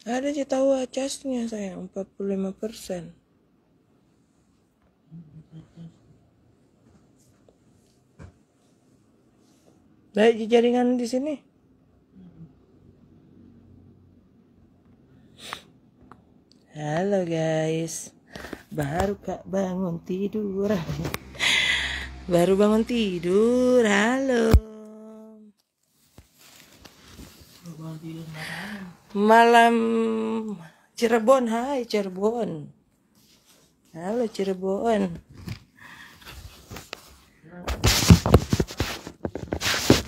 Ada aja tahu casnya sayang 45%. Dari jaringan di sini. Halo guys, baru kak bangun tidur. Baru bangun tidur. Halo. Malam Cirebon, hai Cirebon. Halo Cirebon.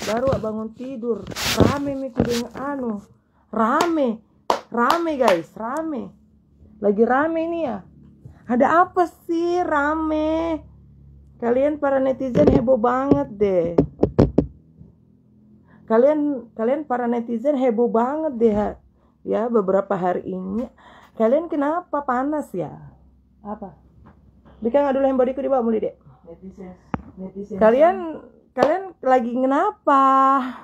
Baru bangun tidur. Rame mikirin Rame guys, rame. Lagi rame nih ya. Ada apa sih rame? Kalian para netizen heboh banget deh. Kalian para netizen heboh banget deh ya beberapa hari ini. Kalian kenapa panas ya? Apa? Dika nggak dulu handphone di bawah muli dek. Netizen. Kalian lagi kenapa?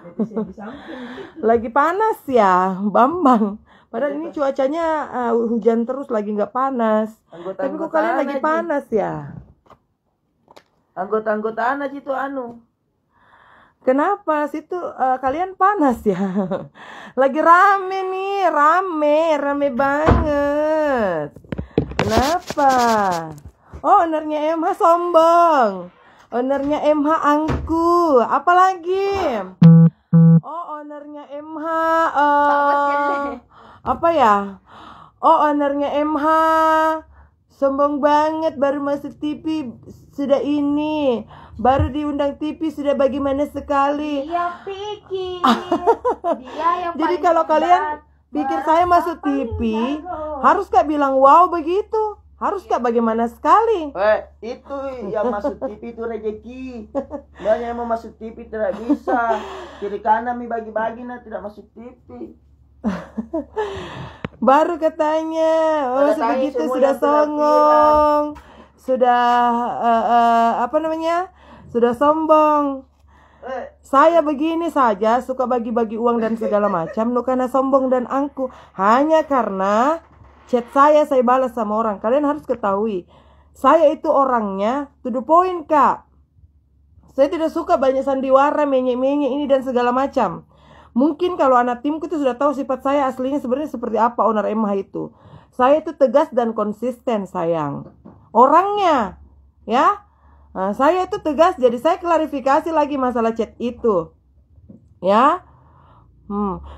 Netizen di samping gitu. Lagi panas ya, Bambang. Padahal ini cuacanya hujan terus, lagi nggak panas. Tapi kok kalian lagi panas ya? Anggota anak itu Kenapa situ kalian panas ya? Lagi rame nih, rame banget. Kenapa? Oh, ownernya MH sombong. Ownernya MH angku. Apalagi? Oh, ownernya MH apa ya? Oh, ownernya MH sombong banget, baru masuk TV sudah ini, baru diundang TV sudah bagaimana sekali. Dia pikir dia yang jadi kalau kalian pikir saya masuk TV, harus kak bilang wow begitu? Harus kak bagaimana sekali? Itu yang masuk TV itu rezeki. Banyak yang mau masuk TV tidak bisa. Kiri kanan mi bagi-bagi tidak masuk TV. Baru katanya, oh sebegitu sudah songong, sudah apa namanya, sudah sombong. Saya begini saja suka bagi-bagi uang dan segala macam, lu karena sombong dan angku. Hanya karena chat saya balas sama orang. Kalian harus ketahui, saya itu orangnya to the point kak. Saya tidak suka banyak sandiwara, menye-menye ini dan segala macam. Mungkin kalau anak timku itu sudah tahu sifat saya aslinya sebenarnya seperti apa owner MH itu. Saya itu tegas dan konsisten sayang. Orangnya, ya. Nah, saya itu tegas, jadi saya klarifikasi lagi masalah chat itu. Ya.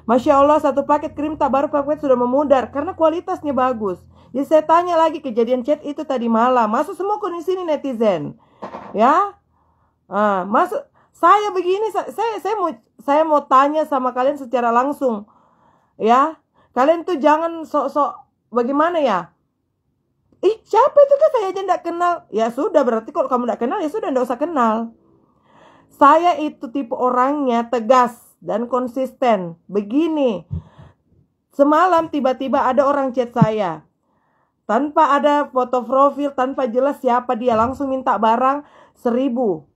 Masya Allah, satu paket krim tak baru paket sudah memudar karena kualitasnya bagus. Jadi saya tanya lagi kejadian chat itu tadi malam. Masuk semua kondisi ini netizen. Ya. Masuk. Saya begini, saya mau tanya sama kalian secara langsung. Ya. Kalian tuh jangan sok-sok bagaimana ya? Siapa itu kan saya aja enggak kenal. Ya sudah, berarti kalau kamu enggak kenal ya sudah enggak usah kenal. Saya itu tipe orangnya tegas dan konsisten. Begini. Semalam tiba-tiba ada orang chat saya. Tanpa ada foto profil, tanpa jelas siapa dia, langsung minta barang 1.000.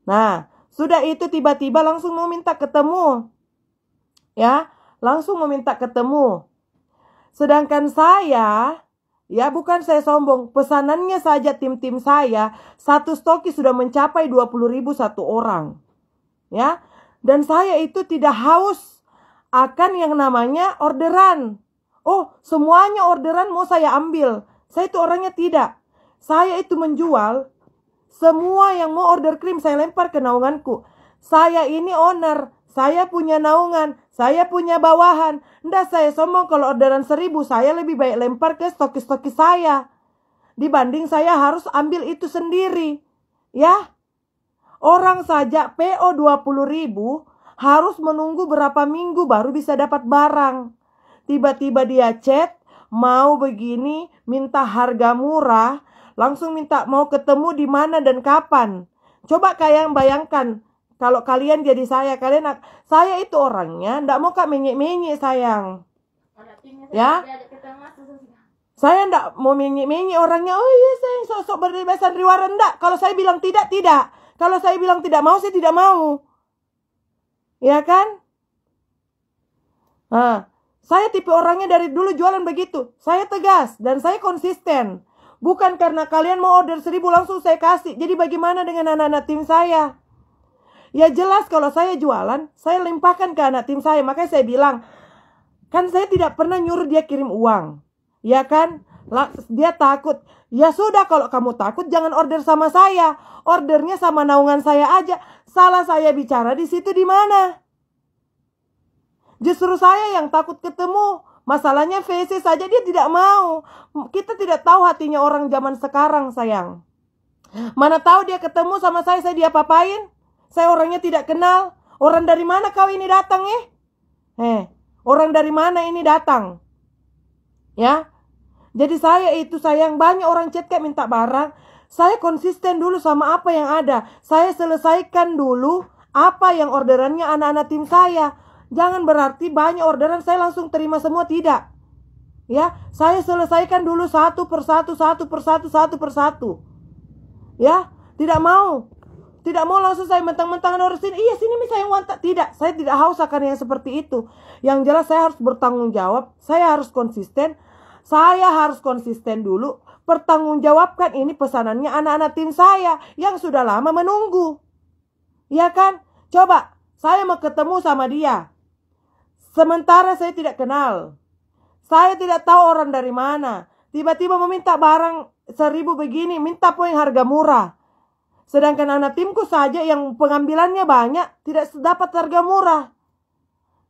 Nah, sudah itu tiba-tiba langsung mau minta ketemu. Ya, langsung mau minta ketemu. Sedangkan saya, ya bukan saya sombong, pesanannya saja tim-tim saya, satu stoki sudah mencapai 20.000 satu orang. Ya, dan saya itu tidak haus akan yang namanya orderan. Oh, semuanya orderan mau saya ambil. Saya itu orangnya tidak. Saya itu menjual. Semua yang mau order krim saya lempar ke naunganku. Saya ini owner, saya punya naungan, saya punya bawahan. Nggak saya sombong kalau orderan 1.000, saya lebih baik lempar ke stoki-stoki saya. Dibanding saya harus ambil itu sendiri. Ya, orang saja PO 20.000 harus menunggu berapa minggu baru bisa dapat barang. Tiba-tiba dia chat, mau begini, minta harga murah. Langsung minta mau ketemu di mana dan kapan. Coba kalian bayangkan kalau kalian jadi saya itu orangnya ndak mau kak menye-menye sayang. Ya. Saya ndak mau menye-menye orangnya. Oh iya sayang, sok-sok berbahasa sandiwara ndak. Kalau saya bilang tidak, tidak. Kalau saya bilang tidak mau, saya tidak mau. Ya kan? Saya tipe orangnya dari dulu jualan begitu. Saya tegas dan saya konsisten. Bukan karena kalian mau order 1000 langsung saya kasih. Jadi bagaimana dengan anak-anak tim saya? Ya jelas kalau saya jualan, saya limpahkan ke anak tim saya. Makanya saya bilang, kan saya tidak pernah nyuruh dia kirim uang. Ya kan? Dia takut. Ya sudah, kalau kamu takut jangan order sama saya. Ordernya sama naungan saya aja. Salah saya bicara di situ di mana? Justru saya yang takut ketemu. Masalahnya VC saja dia tidak mau. Kita tidak tahu hatinya orang zaman sekarang, sayang. Mana tahu dia ketemu sama saya diapa-apain? Saya orangnya tidak kenal. Orang dari mana kau ini datang orang dari mana ini datang? Ya. Jadi saya itu sayang, banyak orang chat kayak minta barang. Saya konsisten dulu sama apa yang ada. Saya selesaikan dulu apa yang orderannya anak-anak tim saya. Jangan berarti banyak orderan saya langsung terima semua, tidak. Ya, saya selesaikan dulu satu persatu. Ya, tidak mau langsung saya mentang-mentang orang sini. Iya, sini saya wantak. Tidak, saya tidak haus akan yang seperti itu. Yang jelas saya harus bertanggung jawab. Saya harus konsisten. Saya harus konsisten dulu. Pertanggungjawabkan ini pesanannya anak-anak tim saya yang sudah lama menunggu. Ya kan? Coba, saya mau ketemu sama dia. Sementara saya tidak kenal. Saya tidak tahu orang dari mana. Tiba-tiba meminta barang 1000 begini, minta poin harga murah. Sedangkan anak timku saja yang pengambilannya banyak, tidak dapat harga murah.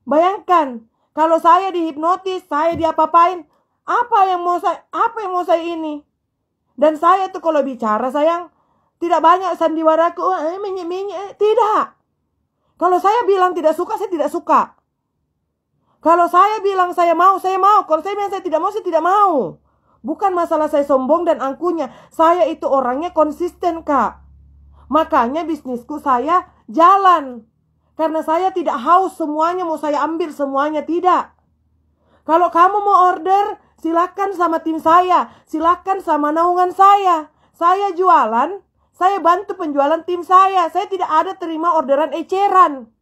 Bayangkan, kalau saya dihipnotis, saya diapa-apain, apa yang mau saya ini? Dan saya tuh kalau bicara, sayang, tidak banyak sandiwaraku, tidak. Kalau saya bilang tidak suka, saya tidak suka. Kalau saya bilang saya mau, saya mau. Kalau saya bilang saya tidak mau, saya tidak mau. Bukan masalah saya sombong dan angkuhnya. Saya itu orangnya konsisten, Kak. Makanya bisnisku saya jalan. Karena saya tidak haus semuanya, mau saya ambil semuanya, tidak. Kalau kamu mau order, silakan sama tim saya. Silakan sama naungan saya. Saya jualan, saya bantu penjualan tim saya. Saya tidak ada terima orderan eceran.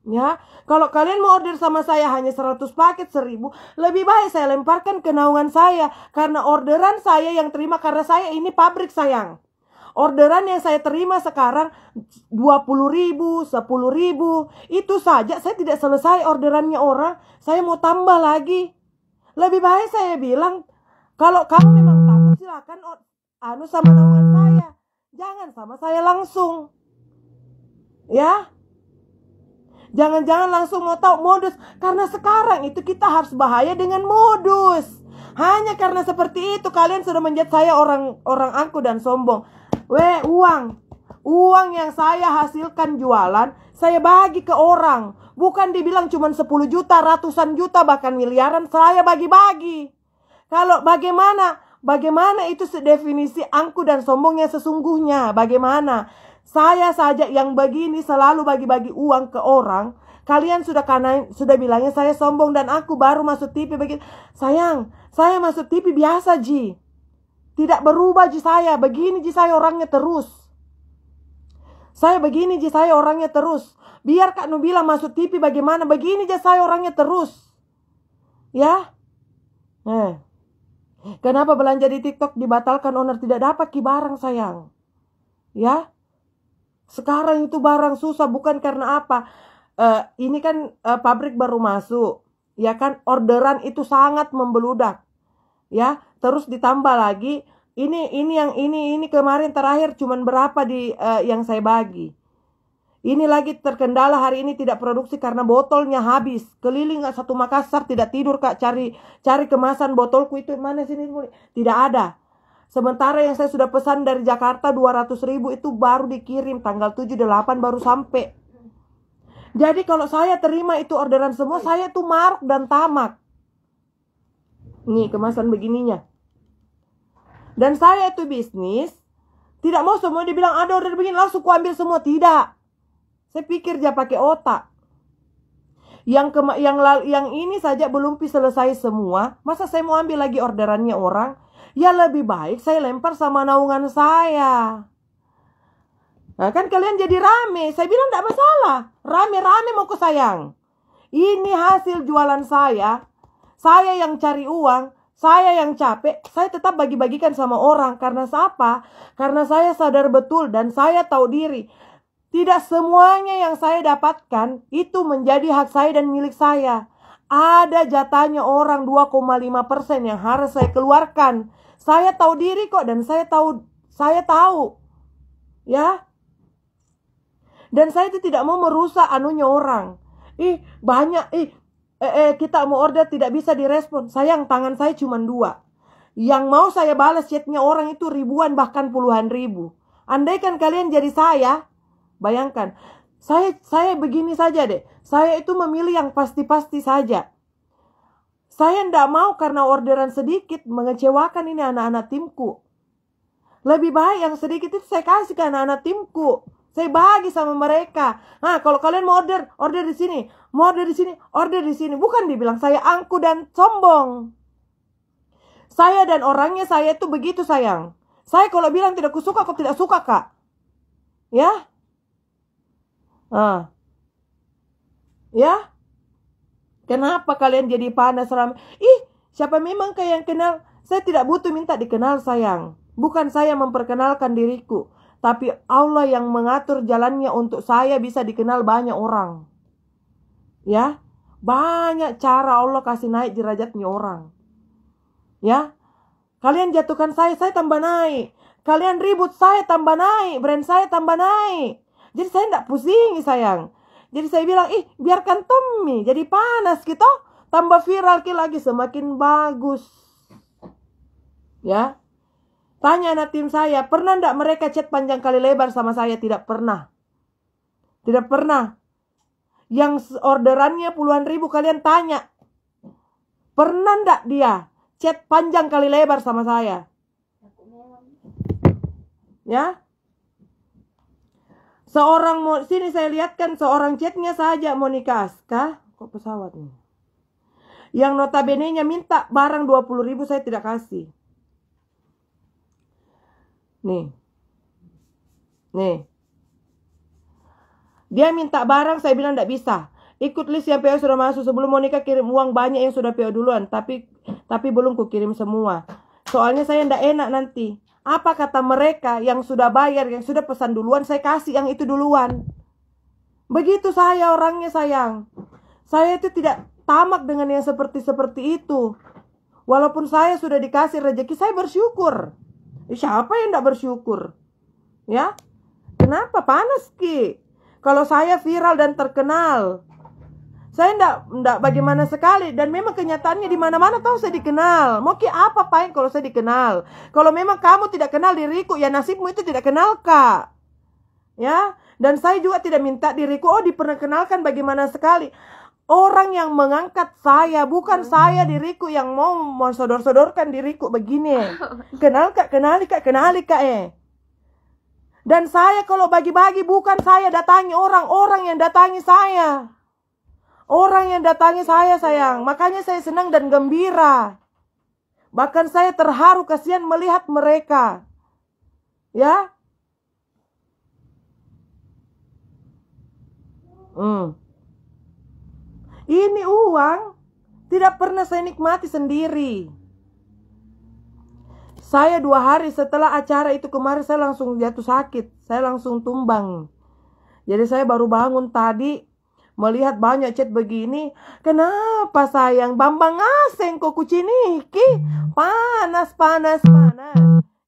Ya, kalau kalian mau order sama saya hanya 100 paket 1000, lebih baik saya lemparkan ke naungan saya. Karena orderan saya yang terima, karena saya ini pabrik, sayang. Orderan yang saya terima sekarang 20.000, 10.000. Itu saja saya tidak selesai orderannya orang. Saya mau tambah lagi. Lebih baik saya bilang, kalau kamu memang takut silakan sama naungan saya. Jangan sama saya langsung. Ya. Jangan-jangan langsung mau tahu modus. Karena sekarang itu kita harus bahaya dengan modus. Hanya karena seperti itu kalian sudah menjadi saya orang angkuh dan sombong. Uang yang saya hasilkan jualan, saya bagi ke orang. Bukan dibilang cuma 10 juta, ratusan juta, bahkan miliaran, saya bagi-bagi. Kalau bagaimana itu definisi angkuh dan sombongnya sesungguhnya? Bagaimana? Saya saja yang begini selalu bagi-bagi uang ke orang. Kalian sudah bilangnya saya sombong dan aku baru masuk TV begini. Sayang, saya masuk TV biasa, Ji. Tidak berubah, Ji, saya. Begini, Ji, saya orangnya terus. Saya begini, Ji, saya orangnya terus. Biar Kak Nu bilang masuk TV bagaimana, begini, Ji, saya orangnya terus. Ya. Kenapa belanja di TikTok dibatalkan, owner tidak dapat barang, sayang? Ya. Sekarang itu barang susah, bukan karena apa. Ini kan pabrik baru masuk. Ya kan, orderan itu sangat membeludak. Ya, terus ditambah lagi. Ini kemarin terakhir cuman berapa yang saya bagi. Ini lagi terkendala hari ini tidak produksi karena botolnya habis. Keliling satu Makassar tidak tidur, Kak, cari kemasan botolku itu mana sini. Tidak ada. Sementara yang saya sudah pesan dari Jakarta 200.000 itu baru dikirim tanggal 7-8 baru sampai. Jadi kalau saya terima itu orderan semua, saya tuh maruk dan tamak. Nih kemasan begininya. Dan saya itu bisnis, tidak mau semua dibilang ada order begini langsung ku ambil semua, tidak. Saya pikir dia pakai otak. Yang ini saja belum selesai semua, masa saya mau ambil lagi orderannya orang? Ya lebih baik saya lempar sama naungan saya. Nah kan kalian jadi rame. Saya bilang tidak masalah. Rame-rame mau ku sayang. Ini hasil jualan saya yang cari uang, saya yang capek, saya tetap bagi-bagikan sama orang. Karena apa? Karena saya sadar betul dan saya tahu diri. Tidak semuanya yang saya dapatkan itu menjadi hak saya dan milik saya. Ada jatahnya orang 2,5% yang harus saya keluarkan. Saya tahu diri kok dan saya tahu. Ya. Dan saya itu tidak mau merusak anunya orang. Kita mau order tidak bisa direspon. Sayang, tangan saya cuma 2. Yang mau saya balas chatnya orang itu ribuan bahkan puluhan ribu. Andaikan kalian jadi saya, bayangkan. Saya begini saja deh. Saya itu memilih yang pasti-pasti saja. Saya tidak mau karena orderan sedikit mengecewakan ini anak-anak timku. Lebih baik yang sedikit itu saya kasih ke anak-anak timku. Saya bagi sama mereka. Nah, kalau kalian mau order di sini. Mau order di sini, order di sini. Bukan dibilang saya angku dan sombong. Saya dan orangnya saya itu begitu sayang. Saya kalau bilang tidak kusuka, aku tidak suka, Kak. Ya? Ya? Kenapa kalian jadi panas ramai? Siapa memang kayak yang kenal? Saya tidak butuh minta dikenal sayang. Bukan saya memperkenalkan diriku. Tapi Allah yang mengatur jalannya untuk saya bisa dikenal banyak orang. Ya, banyak cara Allah kasih naik derajatnya orang. Ya, kalian jatuhkan saya tambah naik. Kalian ribut saya tambah naik. Brand saya tambah naik. Jadi saya tidak pusing sayang. Jadi saya bilang, biarkan Tommy jadi panas gitu. Tambah viral lagi semakin bagus. Ya. Tanya anak tim saya, pernah enggak mereka chat panjang kali lebar sama saya? Tidak pernah. Tidak pernah. Yang orderannya puluhan ribu kalian tanya. Pernah enggak dia chat panjang kali lebar sama saya? Ya. Sini saya lihatkan seorang chatnya saja Monica Aska. Kok pesawat nih? Yang notabene-nya minta barang 20.000 saya tidak kasih. Nih. Dia minta barang, saya bilang tidak bisa. Ikut list yang PO sudah masuk. Sebelum Monica kirim uang banyak yang sudah PO duluan. Tapi belum ku kirim semua. Soalnya saya tidak enak nanti. Apa kata mereka yang sudah bayar, yang sudah pesan duluan, saya kasih yang itu duluan. Begitu saya orangnya sayang. Saya itu tidak tamak dengan yang seperti itu. Walaupun saya sudah dikasih rezeki, saya bersyukur. Siapa yang tidak bersyukur? Ya, kenapa panas Ki? Kalau saya viral dan terkenal, saya tidak bagaimana sekali. Dan memang kenyataannya di mana-mana tahu saya dikenal. Mau Ki apa paling kalau saya dikenal? Kalau memang kamu tidak kenal diriku, ya nasibmu itu tidak kenal Kak. Ya, dan saya juga tidak minta diriku diperkenalkan bagaimana sekali. Orang yang mengangkat saya, bukan saya diriku yang mau sodor-sodorkan diriku begini. Kenali kak. Dan saya kalau bagi-bagi bukan saya datangi orang yang datangi saya. Orang yang datangi saya sayang. Makanya saya senang dan gembira. Bahkan saya terharu kasihan melihat mereka. Ya. Ini uang tidak pernah saya nikmati sendiri. Saya 2 hari setelah acara itu kemarin saya langsung jatuh sakit. Saya langsung tumbang. Jadi saya baru bangun tadi melihat banyak chat begini. Kenapa sayang? Bambang Aseng kok kuciniki? Panas.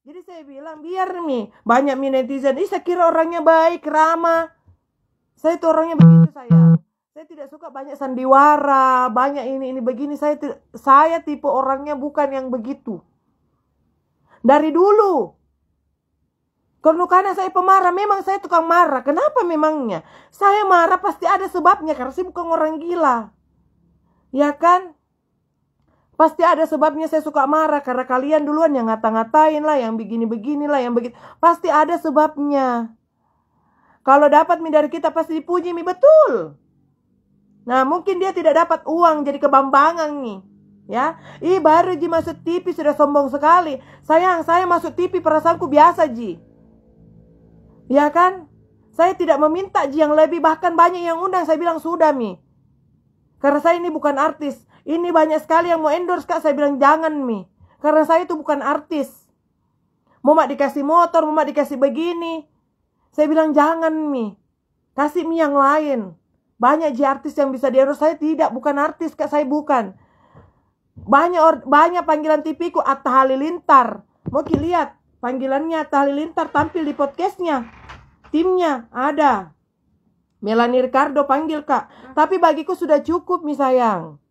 Jadi saya bilang biar nih banyak netizen. Saya kira orangnya baik, ramah. Saya itu orangnya begitu sayang. Saya tidak suka banyak sandiwara, banyak ini begini. Saya tipe orangnya bukan yang begitu. Dari dulu. Karena saya pemarah, memang saya tukang marah. Kenapa memangnya? Saya marah pasti ada sebabnya, karena saya bukan orang gila. Ya kan? Pasti ada sebabnya saya suka marah, karena kalian duluan yang ngata-ngatain lah, yang begini-begini lah, yang begitu. Pasti ada sebabnya. Kalau dapat dari kita pasti dipuji betul. Nah, mungkin dia tidak dapat uang jadi kebambangan nih. Ya, baru Ji masuk TV sudah sombong sekali. Sayang, saya masuk TV perasaanku biasa Ji. Ya kan? Saya tidak meminta Ji yang lebih, bahkan banyak yang undang saya bilang sudah Mi. Karena saya ini bukan artis. Ini banyak sekali yang mau endorse Kak. Saya bilang jangan Mi. Karena saya itu bukan artis. Mau mak dikasih motor, mau mak dikasih begini. Saya bilang jangan Mi. Kasih Mi yang lain. Banyak artis yang bisa di endorse. Saya tidak, bukan artis Kak. Saya bukan. Banyak panggilan TV ku Atta Halilintar. Mau lihat panggilannya Atta Halilintar tampil di podcastnya. Timnya ada. Melanie Ricardo panggil Kak. Tapi bagiku sudah cukup Mi sayang.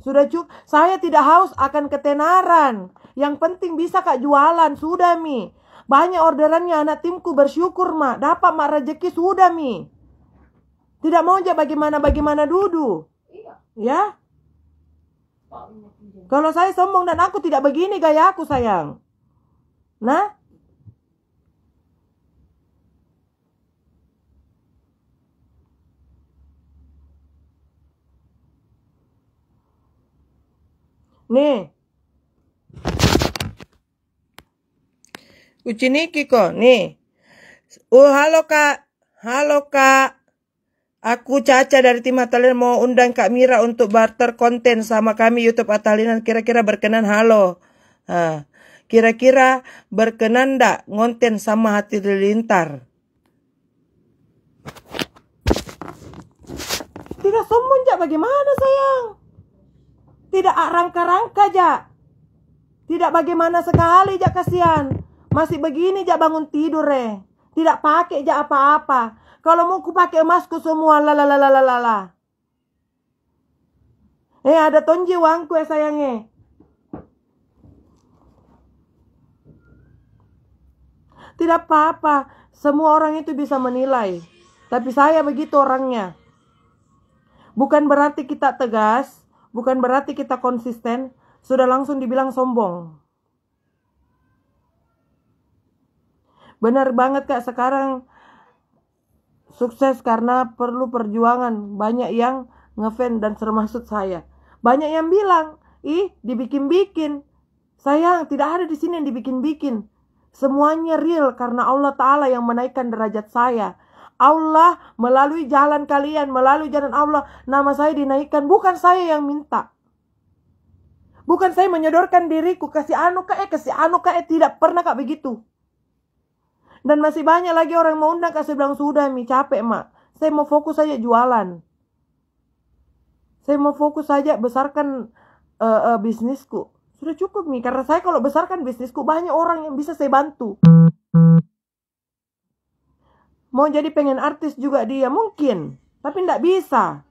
Sudah cukup. Saya tidak haus akan ketenaran. Yang penting bisa Kak jualan. Sudah Mi. Banyak orderannya anak timku, bersyukur mak. Dapat mak rezeki sudah Mi. Tidak mau aja bagaimana dulu. Ya. Kalau saya sombong dan aku tidak begini gaya aku sayang. Nah. Nih. Kuciniki kok, nih. Halo Kak. Halo Kak. Aku Caca dari tim Atalian mau undang Kak Mira untuk barter konten sama kami YouTube Atalian. Kira-kira berkenan? Halo. Kira-kira berkenan ndak ngonten sama Hati Halilintar? Tidak sombong Jak, bagaimana sayang? Tidak rangka-rangka Jak. Tidak bagaimana sekali Jak, kasihan. Masih begini Jak bangun tidur Tidak pakai Jak apa-apa. Kalau mau ku pakai emasku semua lalalalalalala. Ada tonji uangku sayangnya. Tidak apa-apa. Semua orang itu bisa menilai. Tapi saya begitu orangnya. Bukan berarti kita tegas. Bukan berarti kita konsisten. Sudah langsung dibilang sombong. Benar banget Kak, sekarang sukses karena perlu perjuangan. Banyak yang ngefans dan termasuk saya. Banyak yang bilang, dibikin-bikin. Sayang, tidak ada di sini yang dibikin-bikin. Semuanya real karena Allah Ta'ala yang menaikkan derajat saya. Allah melalui jalan kalian, melalui jalan Allah, nama saya dinaikkan. Bukan saya yang minta. Bukan saya menyodorkan diriku, kasih anu Kak, tidak pernah Kak begitu. Dan masih banyak lagi orang mau undang Kak, saya bilang sudah Mi, capek mak. Saya mau fokus saja jualan. Saya mau fokus saja besarkan bisnisku. Sudah cukup Mi, karena saya kalau besarkan bisnisku banyak orang yang bisa saya bantu. Mau jadi pengen artis juga dia mungkin, tapi tidak bisa.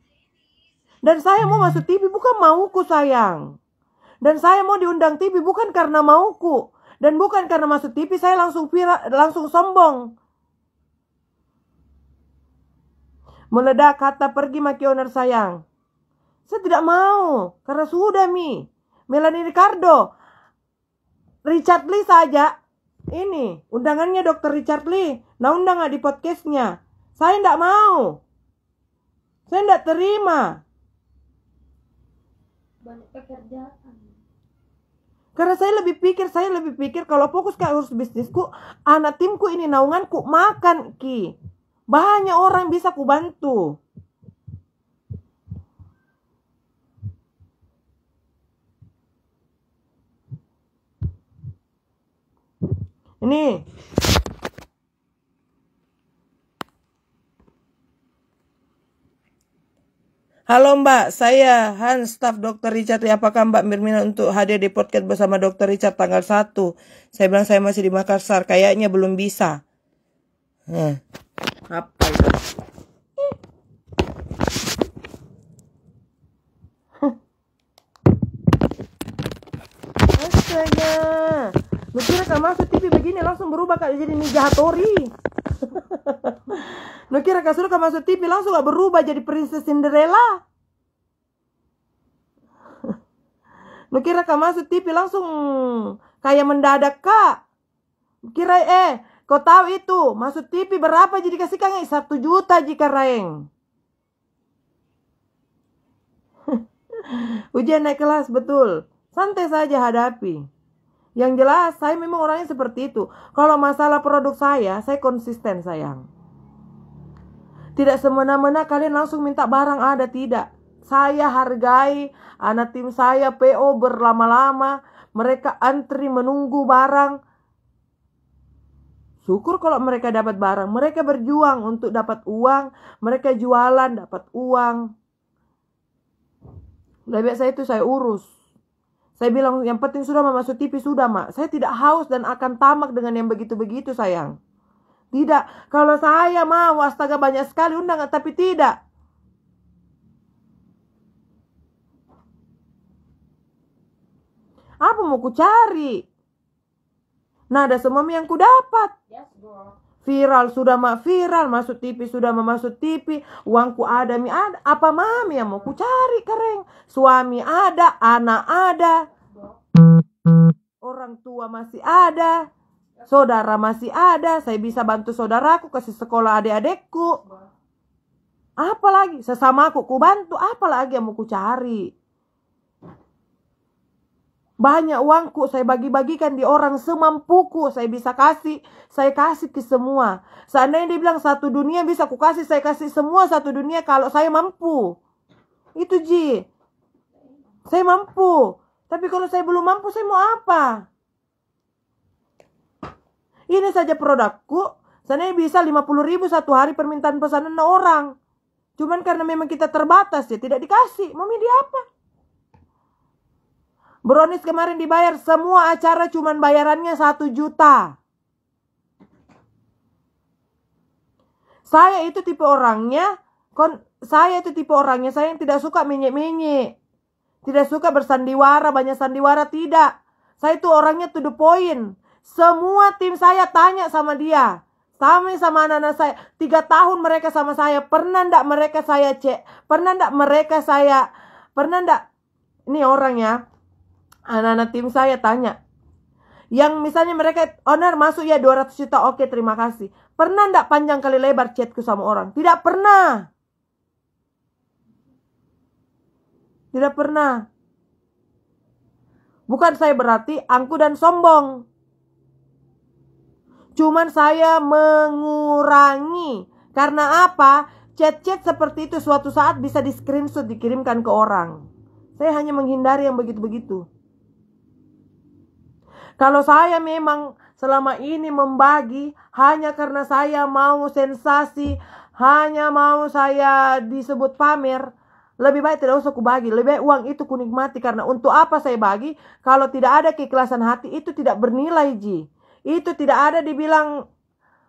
Dan saya mau masuk TV bukan mauku sayang. Dan saya mau diundang TV bukan karena mauku. Dan bukan karena masuk TV saya langsung sombong. Meledak kata pergi maki owner sayang. Saya tidak mau. Karena sudah Mi. Melanie Ricardo. Richard Lee saja. Ini. Undangannya Dr. Richard Lee. Nah undang gak di podcastnya. Saya tidak mau. Saya tidak terima. Banyak pekerjaan. Karena saya lebih pikir kalau fokus ke urus bisnisku, anak timku ini naunganku makan Ki. Banyak orang bisa ku bantu. Ini. Halo Mbak, saya Hans, staf Dr. Richard. Apakah Mbak berminat untuk hadir di podcast bersama Dr. Richard tanggal 1? Saya bilang saya masih di Makassar. Kayaknya belum bisa. Apa itu? Astaga. Lu kira kalau masuk TV begini langsung berubah Kak jadi Ninja Hattori? Lu kira Kak suruh masuk TV langsung gak berubah jadi Princess Cinderella? Lu kira Kak masuk TV langsung kayak mendadak Kak? Kira kau tahu itu masuk TV berapa jadi kasih Kang 1 juta jika raeng. Ujian naik kelas betul. Santai saja hadapi. Yang jelas saya memang orangnya seperti itu. Kalau masalah produk saya konsisten sayang. Tidak semena-mena kalian langsung minta barang ada, tidak. saya hargai anak tim saya PO berlama-lama. Mereka antri menunggu barang. Syukur kalau mereka dapat barang. Mereka berjuang untuk dapat uang. Mereka jualan dapat uang. Lebih baik saya itu saya urus. Saya bilang yang penting sudah masuk TV sudah, Mak. Saya tidak haus dan akan tamak dengan yang begitu-begitu, sayang. Tidak. Kalau saya mau astaga banyak sekali undangan, tapi tidak. Apa mau ku cari? Nah, ada semua yang ku dapat. Viral sudah viral, masuk TV sudah masuk TV, uangku ada, mi ada. Apa mami yang mau ku cari keren? Suami ada, anak ada, orang tua masih ada, saudara masih ada. Saya bisa bantu saudaraku kasih sekolah adik-adikku. Apalagi sesamaku ku bantu, apalagi yang mau ku cari? Banyak uangku saya bagi-bagikan di orang semampuku. Saya bisa kasih, saya kasih ke semua. Seandainya dia bilang satu dunia bisa ku kasih, saya kasih semua satu dunia kalau saya mampu. Itu Ji. Saya mampu. Tapi kalau saya belum mampu, saya mau apa? Ini saja produkku. Seandainya bisa 50.000 satu hari permintaan pesanan orang. Cuman karena memang kita terbatas ya, tidak dikasih. Mami dia apa? Brownies kemarin dibayar semua acara cuman bayarannya 1 juta. Saya itu tipe orangnya, saya yang tidak suka menyek-menyek. Tidak suka bersandiwara, banyak sandiwara, tidak. Saya itu orangnya to the point. Semua tim saya tanya sama dia. Sama anak-anak saya. 3 tahun mereka sama saya. Pernah ndak mereka saya cek? Pernah ndak? Ini orang ya. Anak-anak tim saya tanya. Yang misalnya mereka, owner masuk ya 200 juta. Oke, terima kasih. Pernah ndak panjang kali lebar chatku sama orang? Tidak pernah. Tidak pernah. Bukan saya berarti angku dan sombong. Cuman saya mengurangi. Karena apa? Chat-chat seperti itu suatu saat bisa di screenshot dikirimkan ke orang. Saya hanya menghindari yang begitu-begitu. Kalau saya memang selama ini membagi hanya karena saya mau sensasi, hanya mau saya disebut pamer, lebih baik tidak usah kubagi. Lebih baik uang itu kunikmati. Karena untuk apa saya bagi? Kalau tidak ada keikhlasan hati, itu tidak bernilai, Ji. Itu tidak ada dibilang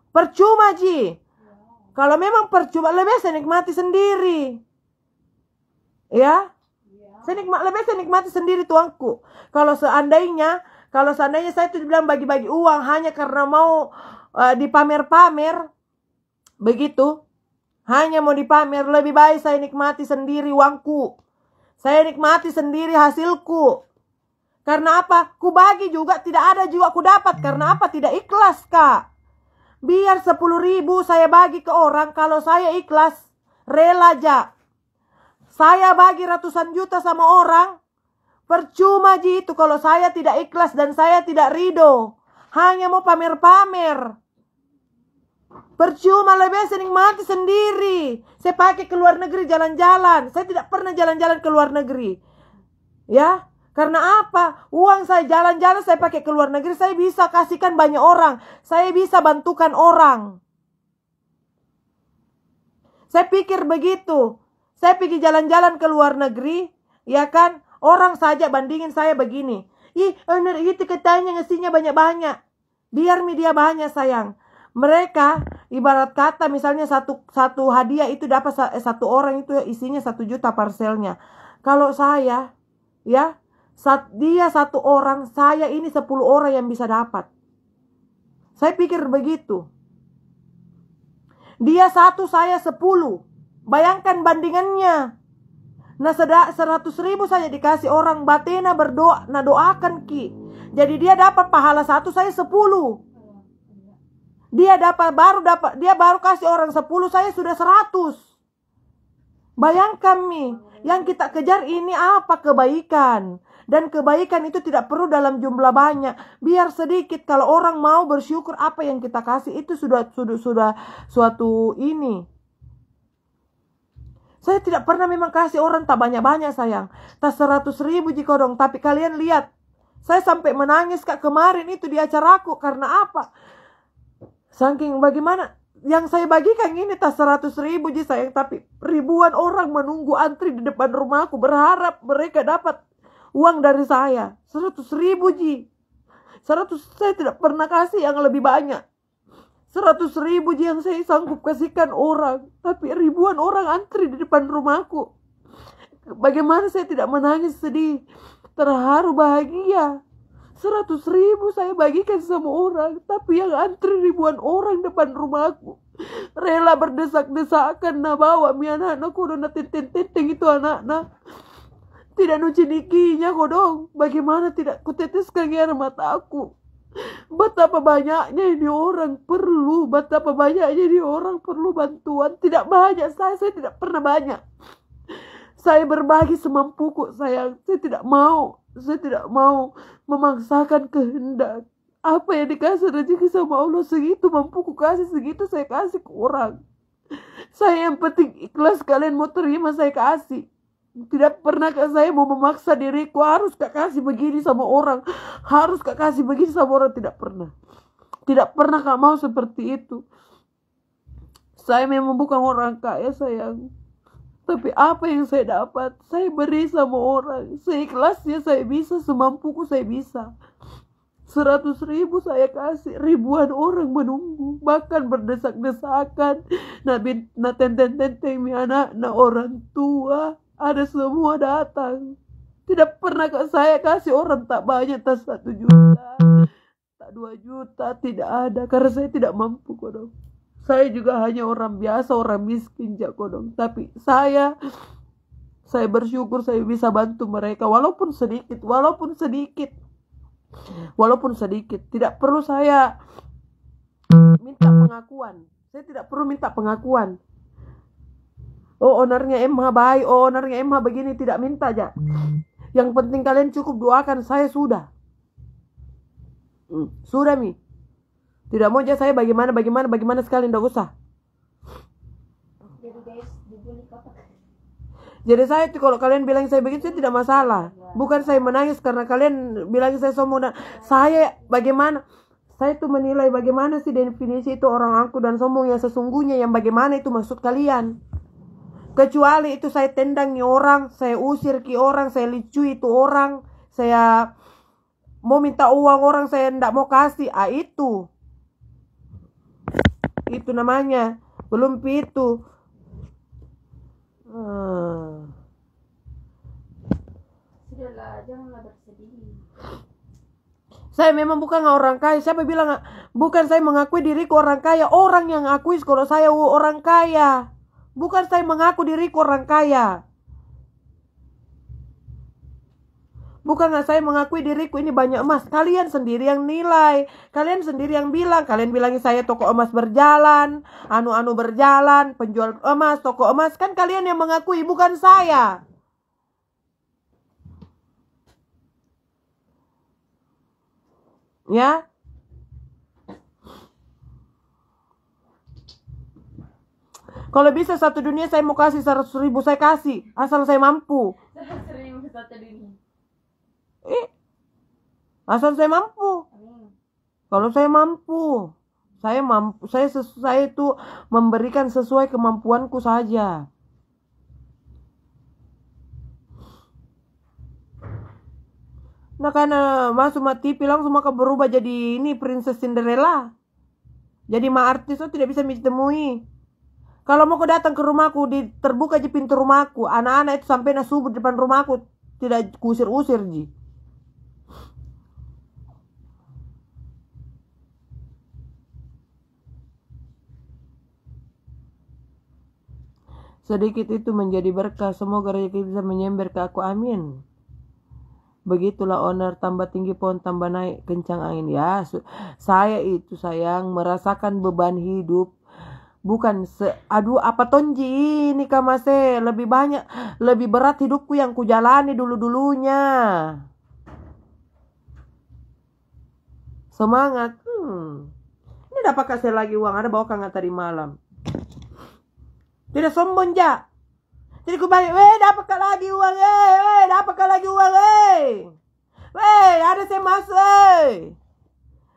percuma, Ji. Kalau memang percuma, lebih baik saya nikmati sendiri. Ya? Lebih baik saya nikmati sendiri tuangku. Kalau seandainya saya tuh dibilang bagi-bagi uang hanya karena mau dipamer-pamer, begitu, hanya mau dipamer, lebih baik saya nikmati sendiri uangku. Saya nikmati sendiri hasilku. Karena apa? Ku bagi juga tidak ada juga ku dapat. Karena apa? Tidak ikhlas, Kak. Biar 10.000 saya bagi ke orang, kalau saya ikhlas, rela aja. Saya bagi ratusan juta sama orang, percuma Ji itu kalau saya tidak ikhlas dan saya tidak ridho. Hanya mau pamer-pamer. Percuma, lebih saya nikmati sendiri. Saya pakai ke luar negeri jalan-jalan. Saya tidak pernah jalan-jalan ke luar negeri. Ya, karena apa? Uang saya jalan-jalan saya pakai ke luar negeri. Saya bisa kasihkan banyak orang. Saya bisa bantukan orang. Saya pikir begitu. Saya pergi jalan-jalan ke luar negeri. Ya kan? Orang saja bandingin saya begini. Ih, owner itu katanya ngasihnya banyak-banyak. Biar media banyak, sayang. Mereka ibarat kata misalnya satu hadiah itu dapat satu orang itu isinya 1 juta parselnya. Kalau saya, ya, dia 1 orang, saya ini 10 orang yang bisa dapat. Saya pikir begitu. Dia 1, saya 10. Bayangkan bandingannya. Nah, 100.000 saja dikasih orang batena berdoa, nah doakan Ki. Jadi dia dapat pahala 1, saya 10. Dia baru kasih orang 10, saya sudah 100. Bayangkan Mi, yang kita kejar ini apa? Kebaikan. Dan kebaikan itu tidak perlu dalam jumlah banyak. Biar sedikit, kalau orang mau bersyukur apa yang kita kasih itu sudah suatu ini. Saya tidak pernah memang kasih orang tak banyak-banyak sayang. Tak 100.000 jika dong. Tapi kalian lihat. Saya sampai menangis kak kemarin itu di acaraku. Karena apa? Saking bagaimana. Yang saya bagikan ini tak 100.000 ji sayang. Tapi ribuan orang menunggu antri di depan rumahku. Berharap mereka dapat uang dari saya. 100.000 ji. 100 saya tidak pernah kasih yang lebih banyak. 100.000 yang saya sanggup kasihkan orang. Tapi ribuan orang antri di depan rumahku. Bagaimana saya tidak menangis, sedih, terharu, bahagia. 100.000 saya bagikan sama orang. Tapi yang antri ribuan orang depan rumahku. Rela berdesak-desakan. Nah bawa mi anak-anak kudu na tenteng-tenteng itu anak-anak. Tidak nuci nikinya kodong. Bagaimana tidak kuteteskan air mataku. Betapa banyaknya ini orang perlu. Betapa banyaknya ini orang perlu bantuan. Tidak banyak saya tidak pernah banyak. Saya berbagi semampuku sayang. Saya tidak mau memaksakan kehendak. Apa yang dikasih rezeki sama Allah segitu mampuku kasih, segitu saya kasih ke orang. Saya yang penting ikhlas, kalian mau terima saya kasih. Tidak pernah saya mau memaksa diriku harus kak kasih begini sama orang, harus kak kasih begini sama orang. Tidak pernah. Tidak pernah kak mau seperti itu. Saya memang bukan orang kaya sayang. Tapi apa yang saya dapat saya beri sama orang. Seikhlasnya saya bisa, semampuku saya bisa. 100.000 saya kasih, ribuan orang menunggu, bahkan berdesak-desakan. Na tenteng-tenteng mi anak, na orang tua. Ada semua datang. Tidak pernah saya kasih orang tak banyak, tak 1 juta, tak 2 juta, tidak ada. Karena saya tidak mampu kodong. Saya juga hanya orang biasa, orang miskin jak kodong. Tapi saya bersyukur saya bisa bantu mereka. Walaupun sedikit. Tidak perlu saya minta pengakuan. Saya tidak perlu minta pengakuan. Oh ownernya MH baik, oh ownernya MH begini, tidak minta aja. Yang penting kalian cukup doakan saya sudah. Sudah mi. Tidak mau aja saya bagaimana sekali, tidak usah. Jadi guys, dibully kotak. Jadi saya tuh kalau kalian bilang saya begitu saya tidak masalah. Bukan saya menangis karena kalian bilang saya sombong. Saya bagaimana? Saya tuh menilai bagaimana sih definisi itu orang angkuh dan sombong yang sesungguhnya, yang bagaimana itu maksud kalian. Kecuali itu saya tendang orang, saya usir ki orang, saya licui itu orang, saya mau minta uang orang, saya tidak mau kasih. Itu namanya. Belum itu. Sudahlah, janganlah bersedih. Saya memang bukan orang kaya. Siapa bilang bukan saya mengakui diriku orang kaya. Orang yang akui kalau saya orang kaya. Bukan saya mengaku diriku orang kaya. Bukan saya mengakui diriku ini banyak emas. Kalian sendiri yang nilai. Kalian sendiri yang bilang. Kalian bilangin saya toko emas berjalan. Anu-anu berjalan. Penjual emas, toko emas. Kan kalian yang mengakui, bukan saya. Ya. Kalau bisa satu dunia saya mau kasih 100.000 saya kasih. Asal saya mampu. 100.000 satu dunia. Asal saya mampu. Kalau saya mampu. Saya itu memberikan sesuai kemampuanku saja. Nah karena masuk TV langsung maka berubah jadi ini Princess Cinderella. Jadi artis itu tidak bisa ditemui. Kalau mau kau datang ke rumahku, terbuka aja pintu rumahku. Anak-anak itu sampai subuh depan rumahku. Tidak kusir-usir ji. Sedikit itu menjadi berkah. Semoga rezeki bisa menyember ke aku. Amin. Begitulah owner, tambah tinggi pohon, tambah naik kencang angin. Ya, saya itu sayang merasakan beban hidup. Bukan aduh apa tonji ini kamase, lebih banyak, lebih berat hidupku yang kujalani dulu-dulunya. Semangat. Ini dapat kasih lagi uang, ada bawa kangen tadi malam. Tidak sombong ja. Jadi ku balik, weh dapat kak lagi uang, weh dapat kak lagi uang, weh ada saya masuk,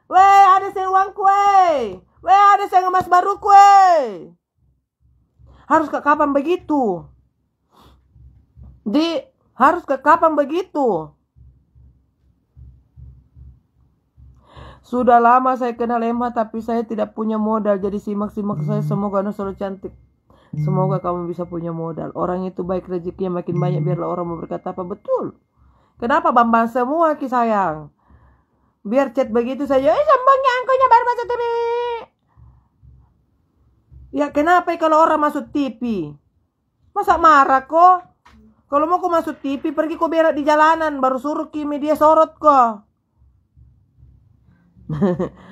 weh ada saya uangku, weh ada saya emas baruku, harus ke kapan begitu? Harus ke kapan begitu? Sudah lama saya kenal Emma, tapi saya tidak punya modal. Jadi simak-simak saya, semoga Anda selalu cantik. Semoga kamu bisa punya modal. Orang itu baik, rezekinya makin banyak, biarlah orang mau berkata apa. Betul. Kenapa Bambang semua ki sayang? Biar chat begitu saja, sambangnya angkonya baru masuk TV. Ya kenapa kalau orang masuk TV? Masa marah kok? Kalau mau kau masuk TV, pergi kau berak di jalanan, baru suruh ki media sorot kok.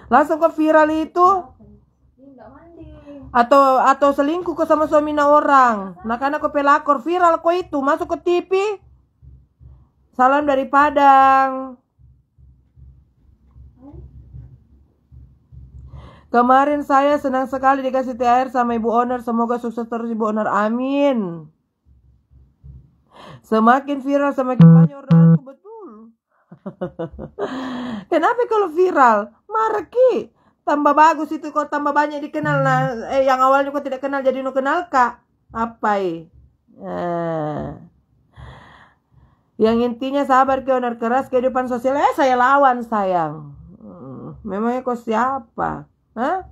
Langsung kok viral itu. Atau selingkuh kok sama suaminya orang. Nah karena kau pelakor viral kok itu, masuk ke TV. Salam dari Padang. Kemarin saya senang sekali dikasih THR sama Ibu Owner. Semoga sukses terus Ibu Owner. Amin. Semakin viral semakin banyak orderanku. Betul. Kenapa kalau viral? Marah ki. Tambah bagus itu kok, tambah banyak dikenal. Nah, yang awalnya kok tidak kenal jadi nu kenal kak. Apa Yang intinya sabar ke owner keras kehidupan sosial. Saya lawan sayang. Memangnya kok siapa? Hah?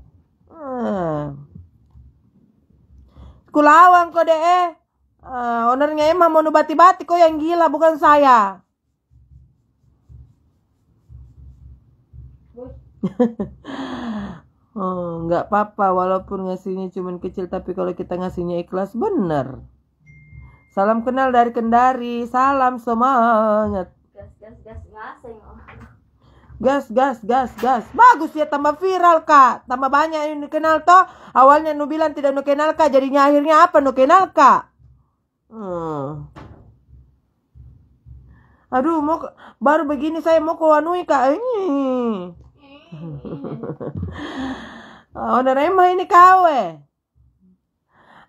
Kulawan kok deh. Ownernya emang mau nubati-bati kok yang gila, bukan saya. Nggak apa-apa walaupun ngasihnya cuman kecil, tapi kalau kita ngasihnya ikhlas bener. Salam kenal dari Kendari. Salam semangat. Gas. Bagus ya, tambah viral kak. Tambah banyak yang dikenal toh. Awalnya nu bilang tidak nu kenal kak, jadinya akhirnya apa nu kenal kak. Aduh, baru begini saya mau kewanui kak. Owner Emma ini kau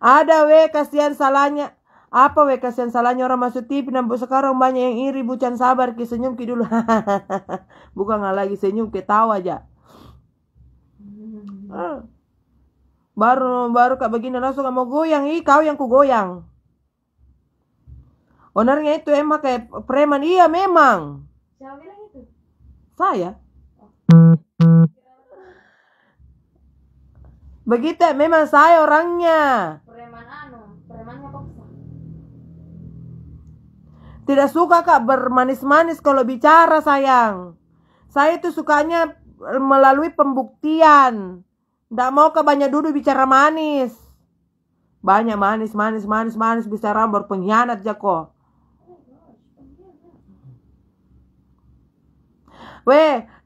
ada kasihan salahnya. Apa kasihan salahnya orang masuk TV. Nampak sekarang banyak yang iri. Bucan sabar ki, senyum ki dulu. Bukan nggak lagi senyum, ketawa aja. Baru kak begini langsung mau goyang. Kau yang ku goyang. Ownernya itu Emma kayak preman. Iya memang. Siapa bilang itu? Saya. Begitu memang saya orangnya. Premannya paksa. Tidak suka kak bermanis-manis kalau bicara sayang. Saya itu sukanya melalui pembuktian. Tidak mau kak banyak duduk bicara manis. Banyak manis bicara baru pengkhianat aja kok.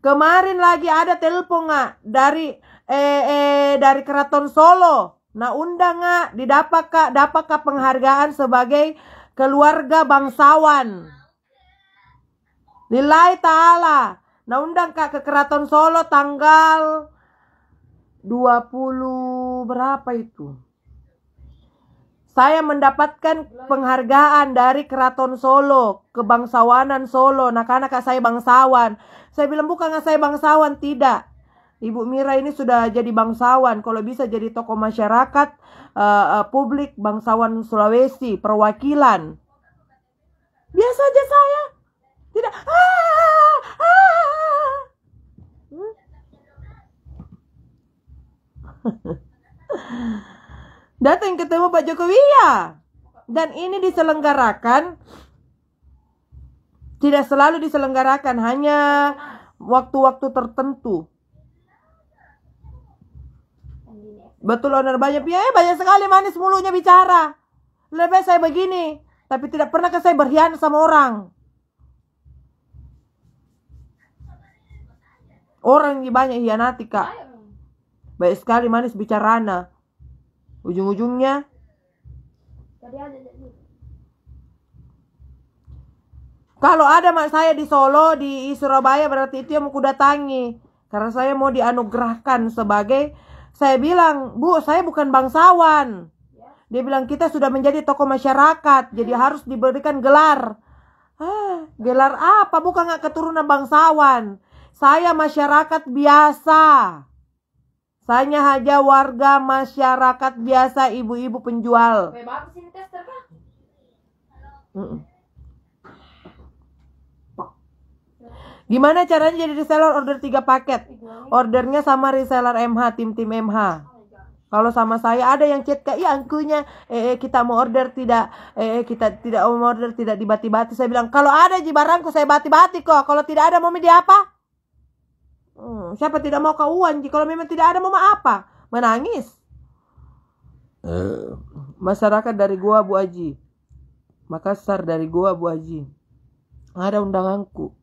Kemarin lagi ada telepon nggak dari Keraton Solo. Nah undang nggak, dapat penghargaan sebagai keluarga bangsawan. Lillahi ta'ala. Nah undang kak ke Keraton Solo tanggal 20 berapa itu? Saya mendapatkan penghargaan dari Keraton Solo, kebangsawanan Solo. Nah karena kak saya bangsawan. Saya bilang bukan nggak saya bangsawan, tidak. Ibu Mira ini sudah jadi bangsawan. Kalau bisa jadi tokoh masyarakat, publik, bangsawan Sulawesi, perwakilan. Biasa aja saya. Tidak. Datang ketemu Pak Jokowi ya. Dan ini diselenggarakan. Tidak selalu diselenggarakan, hanya waktu-waktu tertentu. Betul owner banyak sekali manis mulutnya bicara. Lebih saya begini, tapi tidak pernah saya berkhianat sama orang. Orang yang banyak hianati kak. Baik sekali manis bicarana. Ujung-ujungnya kalau ada mak saya di Solo, di Surabaya, berarti itu yang mau kudatangi. Karena saya mau dianugerahkan sebagai, saya bilang, Bu, saya bukan bangsawan. Dia bilang kita sudah menjadi tokoh masyarakat, jadi harus diberikan gelar. Gelar apa? Bukan nggak keturunan bangsawan. Saya masyarakat biasa. Saya hanya warga masyarakat biasa, ibu-ibu penjual. Bagus ini tester kan? Gimana caranya jadi reseller order 3 paket? Ordernya sama reseller MH, tim MH. Kalau sama saya ada yang chat Kak, iya angkunya kita mau order tidak kita tidak mau order tidak dibati-bati. Saya bilang kalau ada di barangku saya bati-bati kok. Kalau tidak ada mau dia apa? Siapa tidak mau kauan? Kalau memang tidak ada mau apa? Menangis. Masyarakat dari Goa Bu Haji, Makassar dari Goa Bu Haji. Ada undanganku.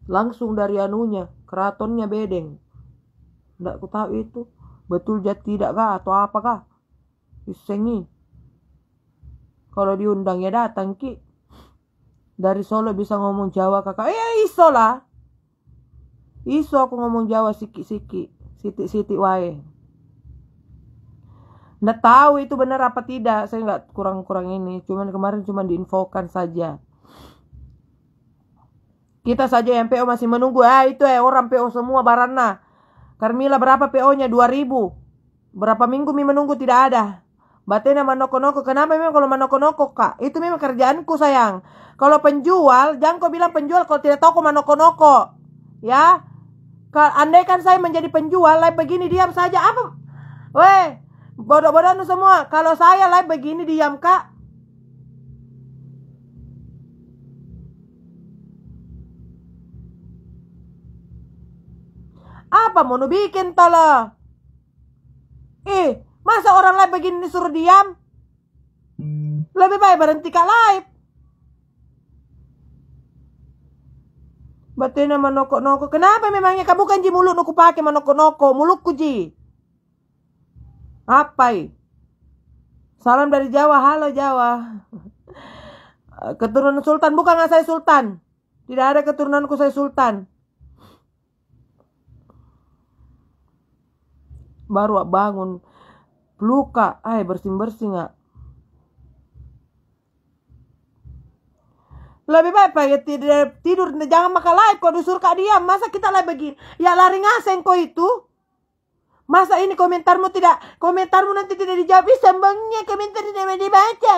Langsung dari anunya, keratonnya Bedeng. Nggak ku tahu itu betul jat tidak kah atau apakah. Isengi. Kalau diundang ya datang Ki. Dari Solo bisa ngomong Jawa kakak. Iso lah. Iso aku ngomong Jawa siki-siki. Siti-siti wae. Nggak tahu itu benar apa tidak. Saya nggak kurang-kurang ini. Cuman kemarin cuma diinfokan saja. Kita saja yang PO masih menunggu. Itu orang PO semua Barana. Carmila berapa PO-nya? 2.000. Berapa minggu menunggu tidak ada. Batena manoko-noko. Kenapa memang kalau manoko-noko Kak? Itu memang kerjaanku sayang. Kalau penjual, jangan kau bilang penjual kalau tidak tahu kau manoko-noko. Ya. Andai kan saya menjadi penjual, live begini diam saja. Apa? Weh, bodoh-bodoh semua. Kalau saya live begini diam Kak. Apa mau bikin tolo? Masa orang live begini disuruh diam? Lebih baik berhenti Kak live. Batena manoko-noko. Kenapa memangnya? Kamu bukan ji mulut aku pakai manoko-noko. Mulutku ji. Apa? Salam dari Jawa. Halo Jawa. Keturunan Sultan. Bukan nggak saya Sultan. Tidak ada keturunanku saya Sultan. Baru bangun. Luka. Bersih-bersih nggak? Lebih baik pakai tidur. Jangan makan live. Kau disuruh Kak diam. Masa kita live begini? Ya lari ngaseng kau itu. Masa ini komentarmu nanti tidak dijawab. Sambangnya komentar tidak dibaca.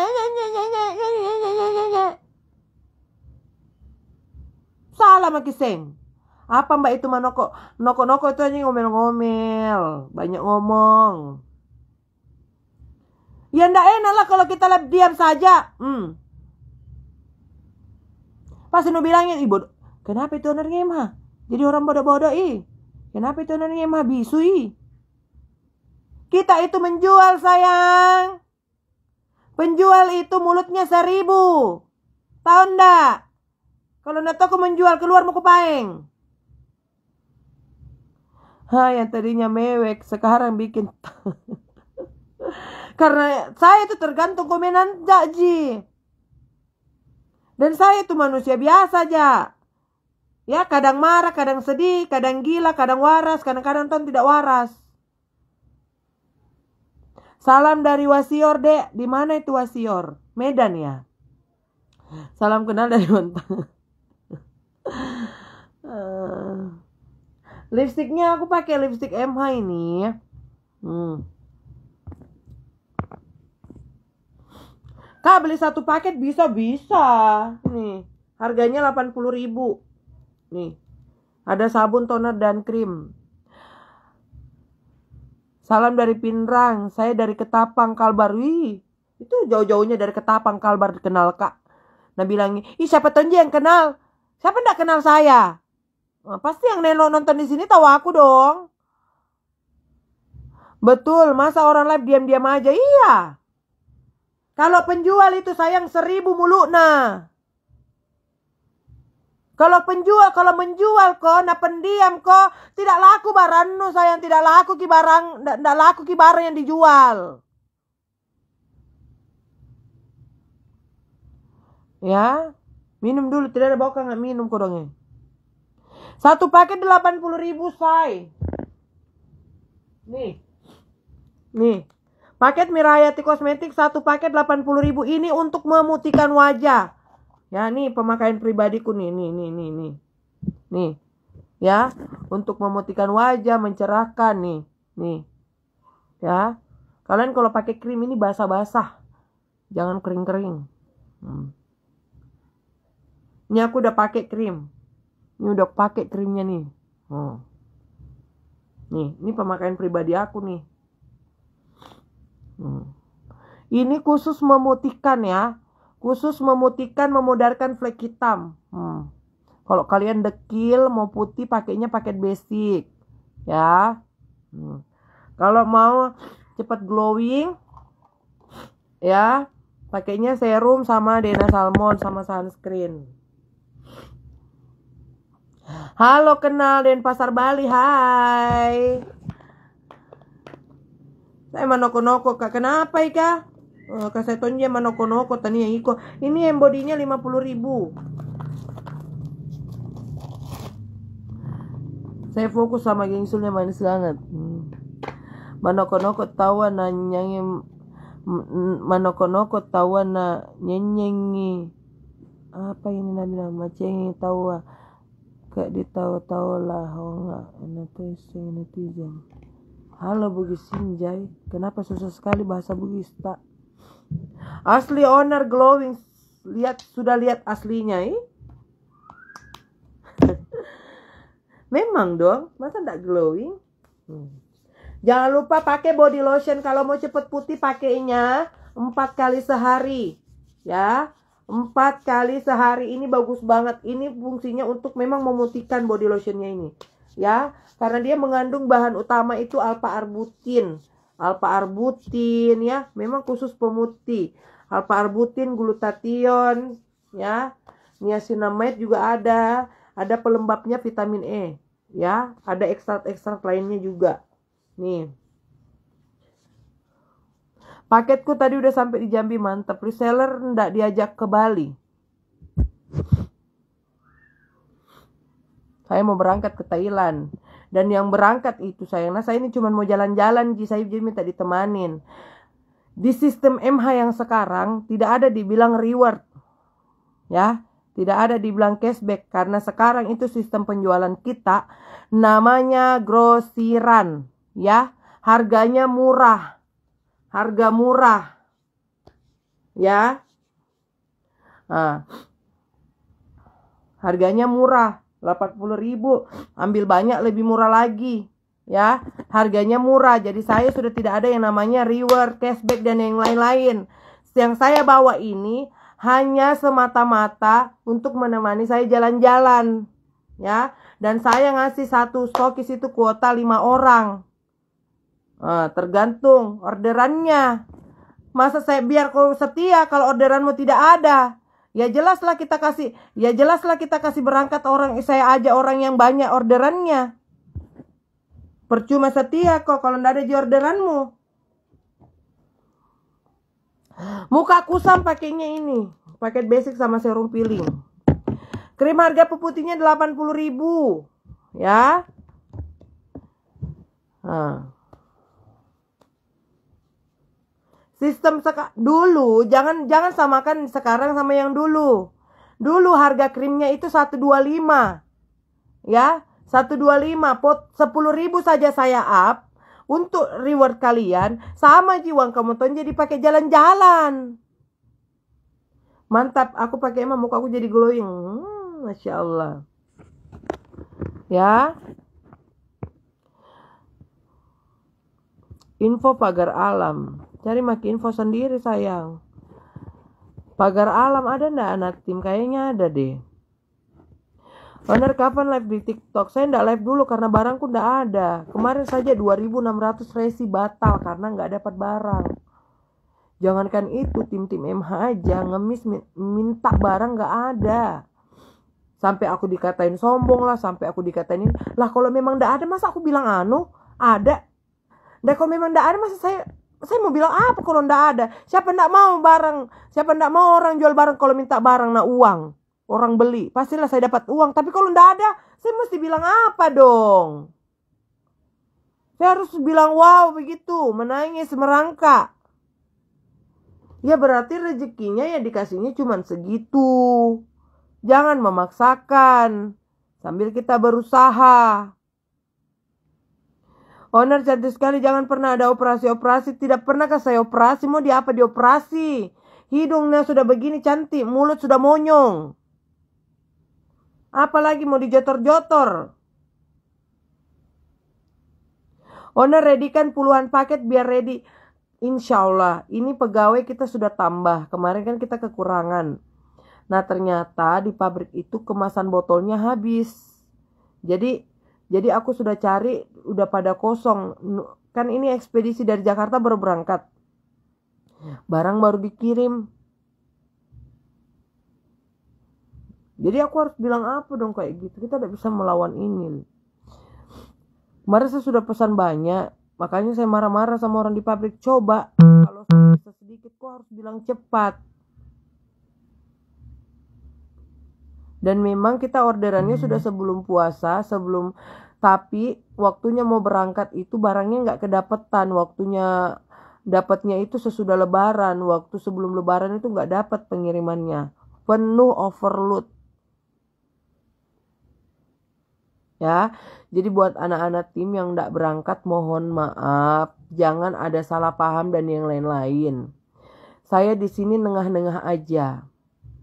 Salah makiseng. Apa mbak itu manoko? Noko-noko itu aja ngomel-ngomel. Banyak ngomong. Ya ndak enak lah kalau kita live diam saja. Pasti nu bilangin, ibu, kenapa itu owner ngemah? Jadi orang bodoh-bodoh Kenapa itu owner ngemah bisu Kita itu menjual sayang. Penjual itu mulutnya 1.000. Tahu ndak? Kalau ndak tahu menjual keluar mau ke paeng. Yang tadinya mewek sekarang bikin. Karena saya itu tergantung komenan Ji. Dan saya itu manusia biasa aja. Ya, kadang marah, kadang sedih, kadang gila, kadang waras, kadang-kadang tidak waras. Salam dari Wasior, Dek. Di mana itu Wasior? Medan ya? Salam kenal dari Montang. Lipstiknya aku pakai lipstik MH ini. Kak beli 1 paket bisa. Nih, harganya 80.000. Nih, ada sabun, toner, dan krim. Salam dari Pinrang. Saya dari Ketapang, Kalbar. Itu jauh-jauhnya dari Ketapang, Kalbar kenal Kak. Nah bilangnya, siapa tahu yang kenal. Siapa ndak kenal saya? Pasti yang nonton di sini tahu aku dong. Betul, masa orang live diam-diam aja? Iya. Kalau penjual itu sayang 1.000 mulutna. Kalau menjual kok, pendiam kok, tidak laku barang sayang, tidak laku ki barang yang dijual. Ya, minum dulu, tidak ada bokang nggak minum kok dong. 1 paket 80.000 say. Nih. Paket Mirayati Kosmetik 1 paket 80.000. Ini untuk memutihkan wajah. Ya, nih pemakaian pribadiku nih. Nih. Ya, untuk memutihkan wajah, mencerahkan nih. Nih. Ya. Kalian kalau pakai krim ini basah-basah. Jangan kering-kering. Ini aku udah pakai krim. Ini udah pakai krimnya nih. Nih, ini pemakaian pribadi aku nih. Ini khusus memutihkan ya. Khusus memutihkan, memudarkan flek hitam. Kalau kalian dekil mau putih pakainya paket basic. Ya. Kalau mau cepat glowing ya, pakainya serum sama Dena Salmon sama sunscreen. Halo kenal Denpasar Bali, hai. Saya manoko-noko kak, kenapa ika? Kasetonnya manoko-noko tani iko. Ini yang bodinya 50.000. Saya fokus sama gengsulnya manis banget. Manoko-noko tawa na nyanyi, manoko-noko tawa na nyenyengi. Apa ini namanya macengi tawa? Kayak ditawa-tawa lah, netizen. Halo Bugis Sinjai, kenapa susah sekali bahasa Bugis tak? Asli owner glowing, sudah lihat aslinya Memang dong, masa enggak glowing? Jangan lupa pakai body lotion kalau mau cepet putih, pakainya 4 kali sehari, ya. 4 kali sehari ini bagus banget. Ini fungsinya untuk memang memutihkan body lotionnya ini, ya, karena dia mengandung bahan utama itu alpha-arbutin. Alpha-arbutin ya, memang khusus pemutih. Alpha-arbutin, glutathione, ya, niacinamide juga ada pelembabnya vitamin E, ya, ada ekstrak-ekstrak lainnya juga. Nih. Paketku tadi udah sampai di Jambi, mantap. Reseller ndak diajak ke Bali. Saya mau berangkat ke Thailand. Dan yang berangkat itu sayang. Nah saya ini cuma mau jalan-jalan. Saya minta ditemanin. Di sistem MH yang sekarang tidak ada dibilang reward. Ya. Tidak ada dibilang cashback. Karena sekarang itu sistem penjualan kita namanya grosiran. Ya. Harganya murah. Harga murah, ya. Nah, harganya murah, 80.000. Ambil banyak lebih murah lagi, ya. Harganya murah, jadi saya sudah tidak ada yang namanya reward, cashback dan yang lain-lain. Yang saya bawa ini hanya semata-mata untuk menemani saya jalan-jalan, ya. Dan saya ngasih satu stokis itu kuota 5 orang. Tergantung orderannya. Masa saya biar kau setia kalau orderanmu tidak ada? Ya jelaslah kita kasih berangkat orang, saya ajak orang yang banyak orderannya. Percuma setia kok kalau tidak ada di orderanmu. Muka kusam pakainya ini, paket basic sama serum peeling. Krim harga pemutihnya 80.000, ya. Sistem dulu jangan samakan sekarang sama yang dulu. Dulu harga krimnya itu 125. Ya, 125 pot 10.000 saja saya up untuk reward kalian sama jiwang kamu ton jadi pakai jalan-jalan. Mantap, aku pakai emang muka aku jadi glowing. Masya Allah. Ya. Info pagar alam. Cari makin info sendiri sayang. Pagar alam ada ndak anak tim? Kayaknya ada deh. Owner kapan live di TikTok? Saya ndak live dulu karena barangku ndak ada. Kemarin saja 2.600 resi batal karena nggak dapat barang. Jangankan itu, tim-tim MH aja ngemis minta barang nggak ada. Sampai aku dikatain sombong lah, sampai aku dikatain ini. Lah kalau memang ndak ada masa aku bilang ada. Dan kalau memang ndak ada masa saya mau bilang apa kalau ndak ada? Siapa ndak mau barang? Siapa ndak mau orang jual barang kalau minta barang uang? Orang beli, pastilah saya dapat uang. Tapi kalau ndak ada, saya mesti bilang apa dong? Saya harus bilang wow begitu, menangis, merangkak. Ya berarti rezekinya ya dikasihnya cuma segitu. Jangan memaksakan sambil kita berusaha. Owner cantik sekali, jangan pernah ada operasi-operasi. Tidak pernahkah saya operasi? Mau di apa dioperasi? Hidungnya sudah begini cantik, mulut sudah monyong. Apalagi mau dijotor-jotor. Owner readykan puluhan paket biar ready. Insya Allah, ini pegawai kita sudah tambah. Kemarin kan kita kekurangan. Nah ternyata di pabrik itu kemasan botolnya habis. Jadi aku sudah cari, udah pada kosong. Kan ini ekspedisi dari Jakarta baru berangkat. Barang baru dikirim. Jadi aku harus bilang apa dong kayak gitu. Kita tidak bisa melawan ini. Kemarin saya sudah pesan banyak. Makanya saya marah-marah sama orang di pabrik. Coba kalau bisa sedikit kok harus bilang cepat. Dan memang kita orderannya sudah sebelum puasa, tapi waktunya mau berangkat itu barangnya nggak kedapetan. Waktunya dapatnya itu sesudah lebaran. Waktu sebelum lebaran itu nggak dapat pengirimannya. Penuh overload. Ya, jadi buat anak-anak tim yang nggak berangkat mohon maaf, jangan ada salah paham dan yang lain-lain. Saya di sini nengah-nengah aja,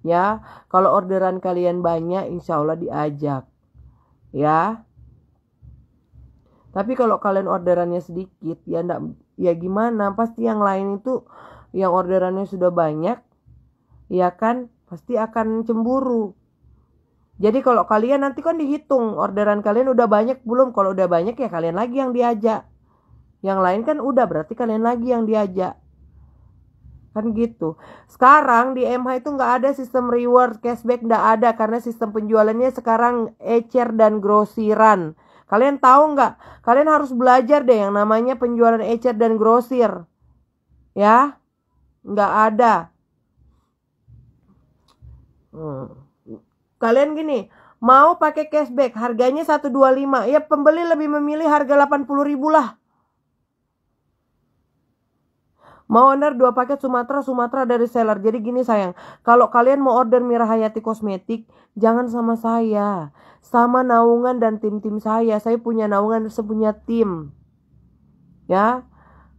ya. Kalau orderan kalian banyak, insya Allah diajak, ya. Tapi kalau kalian orderannya sedikit, ya gimana? Pasti yang lain itu, yang orderannya sudah banyak, ya kan, pasti akan cemburu. Jadi kalau kalian nanti kan dihitung orderan kalian udah banyak belum? Kalau udah banyak ya kalian lagi yang diajak. Yang lain kan udah berarti kalian lagi yang diajak. Kan gitu. Sekarang di MH itu nggak ada sistem reward, cashback nggak ada karena sistem penjualannya sekarang ecer dan grosiran. Kalian tahu nggak? Kalian harus belajar deh yang namanya penjualan ecer dan grosir. Ya, nggak ada. Kalian gini, mau pakai cashback, harganya 125. Ya pembeli lebih memilih harga 80.000 lah. Mau order 2 paket Sumatera dari seller. Jadi gini sayang, kalau kalian mau order Mira Hayati Kosmetik, jangan sama saya. Sama naungan dan tim-tim saya. Saya punya naungan, saya punya tim. Ya.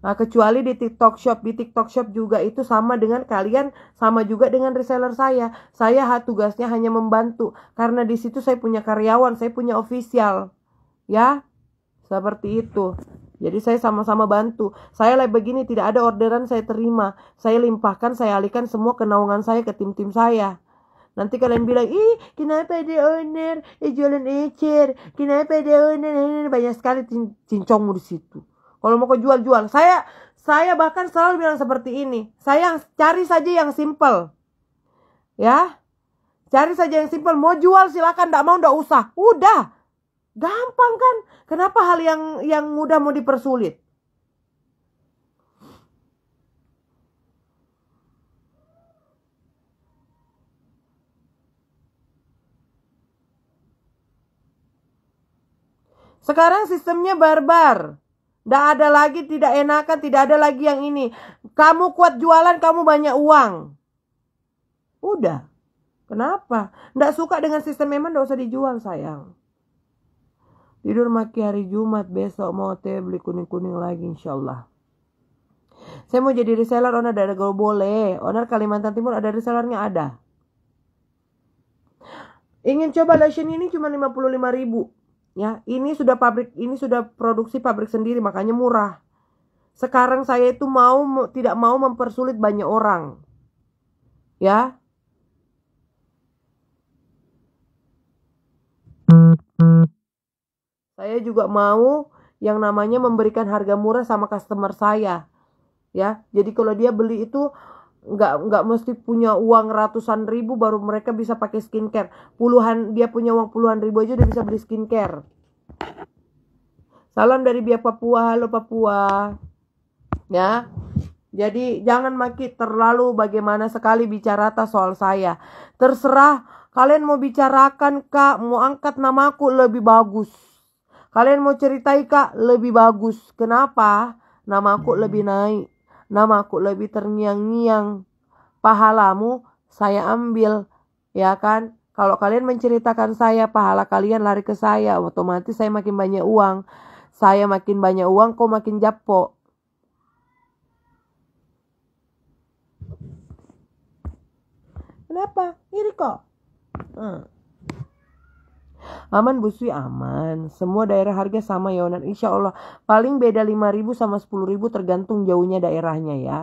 Nah, kecuali di TikTok Shop. Di TikTok Shop juga itu sama dengan kalian, sama juga dengan reseller saya. Saya tugasnya hanya membantu. Karena di situ saya punya karyawan, saya punya official. Ya, seperti itu. Jadi saya sama-sama bantu. Saya lagi begini, tidak ada orderan saya terima. Saya limpahkan, saya alihkan semua ke naungan saya, ke tim-tim saya. Nanti kalian bilang, ih kenapa ada owner jualan ecer? Kenapa ada owner? Banyak sekali cincongmu di situ. Kalau mau jual-jual, saya bahkan selalu bilang seperti ini. Saya cari saja yang simple. Ya. Cari saja yang simple. Mau jual silakan, enggak mau enggak usah. Udah. Gampang kan? Kenapa hal yang mudah mau dipersulit? Sekarang sistemnya barbar. Nggak ada lagi tidak enakan, tidak ada lagi yang ini. Kamu kuat jualan, kamu banyak uang. Udah. Kenapa? Nggak suka dengan sistem memang nggak usah dijual sayang. Tidur maki hari Jumat, besok mau teh beli kuning-kuning lagi insyaallah. Saya mau jadi reseller, owner ada gak boleh. Owner Kalimantan Timur ada resellernya ada. Ingin coba lotion ini cuma 55.000. Ya, ini sudah produksi pabrik sendiri makanya murah. Sekarang saya itu tidak mau mempersulit banyak orang. Ya. Saya juga mau yang namanya memberikan harga murah sama customer saya. Ya, jadi kalau dia beli itu nggak mesti punya uang ratusan ribu baru mereka bisa pakai skincare. Dia punya uang puluhan ribu aja udah bisa beli skincare. Salam dari Biak Papua. Halo Papua. Ya. Jadi jangan maki terlalu bagaimana sekali bicara soal saya. Terserah kalian mau bicarakan kak, mau angkat namaku lebih bagus. Kalian mau ceritai kak, lebih bagus. Kenapa? Namaku lebih naik, namaku lebih terngiang-ngiang. Pahalamu saya ambil, ya kan? Kalau kalian menceritakan saya, pahala kalian lari ke saya, otomatis saya makin banyak uang. Saya makin banyak uang, kau makin japo. Kenapa? Iri kok. Aman Bu Swi, aman. Semua daerah harga sama ya Onan. Insya Allah. Paling beda 5.000 sama 10.000 tergantung jauhnya daerahnya ya.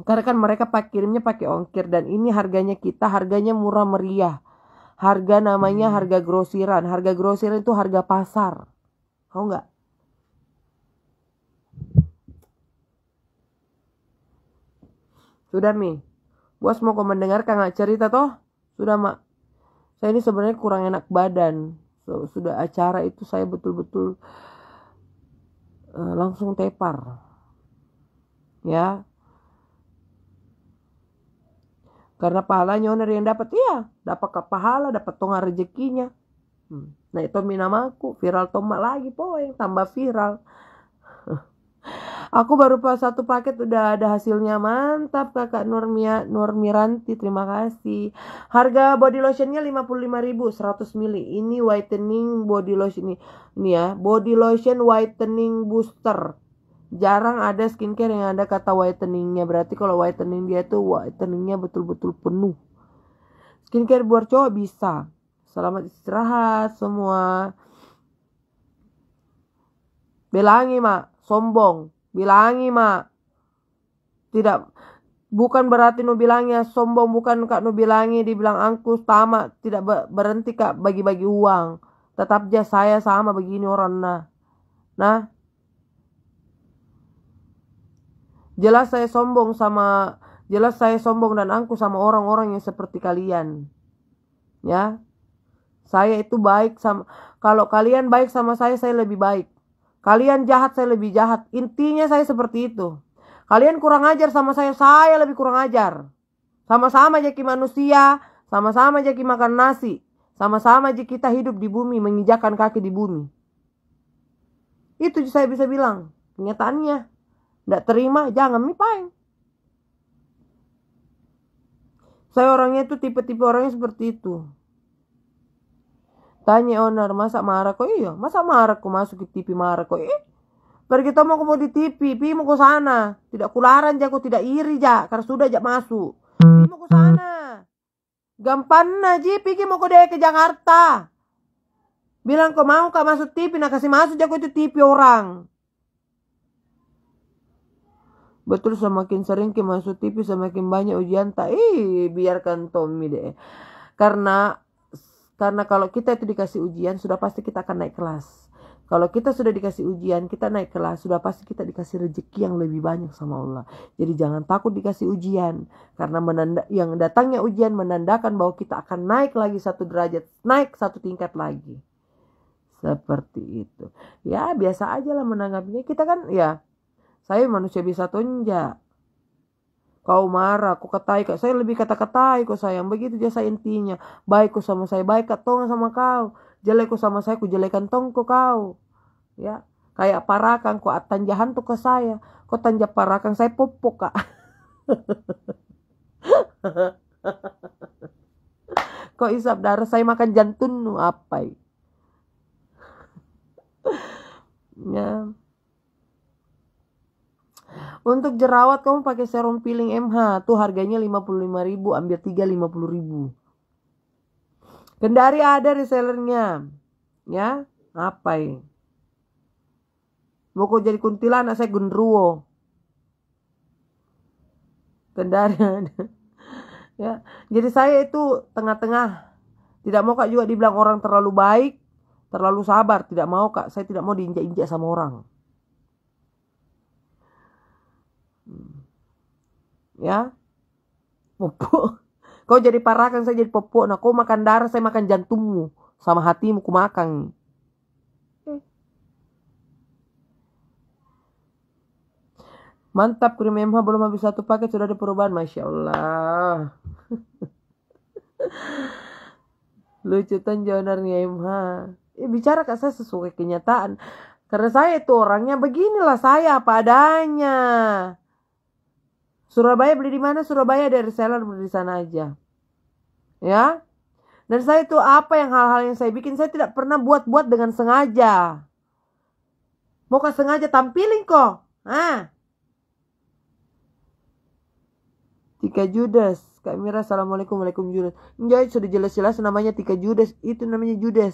Karena kan mereka kirimnya pakai ongkir. Dan ini harganya kita, harganya murah meriah. Harga namanya harga grosiran. Harga grosiran itu harga pasar. Tahu nggak? Sudah Mi. Bos mau kau mendengarkan nggak cerita toh? Sudah Mak. Saya ini sebenarnya kurang enak badan. Sudah acara itu saya betul-betul langsung tepar. Ya. Karena pahalanya owner yang dapat, iya, dapat ke pahala, dapat tonga rezekinya. Nah itu minamaku, viral tomat lagi poin, tambah viral. Aku baru pas satu paket udah ada hasilnya, mantap kakak Nurmiranti, terima kasih. Harga body lotionnya 55.000 100 ml. Ini whitening body lotion ini ya, body lotion whitening booster. Jarang ada skincare yang ada kata whiteningnya. Berarti kalau whitening dia tuh whiteningnya betul-betul penuh. Skincare buat cowok bisa. Selamat istirahat semua. Bilangi Mak, sombong. Bilangi Mak. Tidak, bukan berarti nu bilangnya sombong, bukan kak nu bilangi dibilang angkus tamak. Tidak berhenti kak bagi-bagi uang. Tetap aja saya sama begini orang nah. Jelas saya sombong dan angkuh sama orang-orang yang seperti kalian. Ya. Saya itu baik sama, kalau kalian baik sama saya lebih baik. Kalian jahat, saya lebih jahat. Intinya saya seperti itu. Kalian kurang ajar sama saya lebih kurang ajar. Sama-sama aja kita manusia, sama-sama aja kita makan nasi, sama-sama aja kita hidup di bumi, menginjakkan kaki di bumi. Itu saya bisa bilang, kenyataannya. Nggak terima, jangan mipain. Saya orangnya itu tipe-tipe orangnya seperti itu. Tanya owner, masa marah kok? Iya, masa marah kok masuk ke TV marah kok? Pergi kita mau di TV, pi mau ke sana. Tidak kularan ja, aku tidak iri ja, karena sudah ja masuk. Pi mau ke sana. Gampang aja, pergi mau ke Jakarta. Bilang kok mau kak masuk TV, nah kasih masuk ja itu TV orang. Betul, semakin sering ke masuk TV semakin banyak ujian tak. Biarkan Tommy deh. Karena kalau kita itu dikasih ujian, sudah pasti kita akan naik kelas. Kalau kita sudah dikasih ujian, kita naik kelas, sudah pasti kita dikasih rezeki yang lebih banyak sama Allah. Jadi jangan takut dikasih ujian. Karena yang datangnya ujian menandakan bahwa kita akan naik lagi satu derajat, naik satu tingkat lagi. Seperti itu. Ya biasa aja lah menanggapinya. Kita kan ya, saya manusia bisa tonjak. Kau marah, kau katai, kak saya lebih kata-katai kau sayang. Begitu jasa intinya. Baik kau sama saya, baik kak tong sama kau. Jelek kau sama saya, ku jelekan tong kau. Ya, kayak parakan kau tanjahan tuh ke saya. Kau tanjak parakan saya popok kak. Kau isap darah saya makan jantung nu apa? Ya. Untuk jerawat kamu pakai serum peeling MH. Tuh harganya 55.000, ambil 3 50.000. Kendari ada resellernya. Ya, apa ini? Mau kau jadi kuntilanak saya gendruwo. Kendari ada. Ya, jadi saya itu tengah-tengah. Tidak mau kak juga dibilang orang terlalu baik, terlalu sabar. Tidak mau kak, saya tidak mau diinjak-injak sama orang. Ya, popok. Kau jadi parakan, saya jadi popok. Nah, kau makan darah, saya makan jantungmu sama hatimu, ku makan. Mantap, krim MH belum habis satu paket sudah ada perubahan, masya Allah. Lucu tanjonarnya MH. Bicara Kak saya sesuai kenyataan. Karena saya itu orangnya beginilah, saya apa adanya. Surabaya beli di mana? Surabaya dari reseller, beli di sana aja. Ya. Dan saya itu apa yang hal-hal yang saya bikin, saya tidak pernah buat-buat dengan sengaja. Mau kau sengaja tampilin kok. Tika Judas. Kak Mira, assalamualaikum. Waalaikumsalam Judas. Enggak, sudah jelas-jelas namanya Tika Judas. Itu namanya Judas.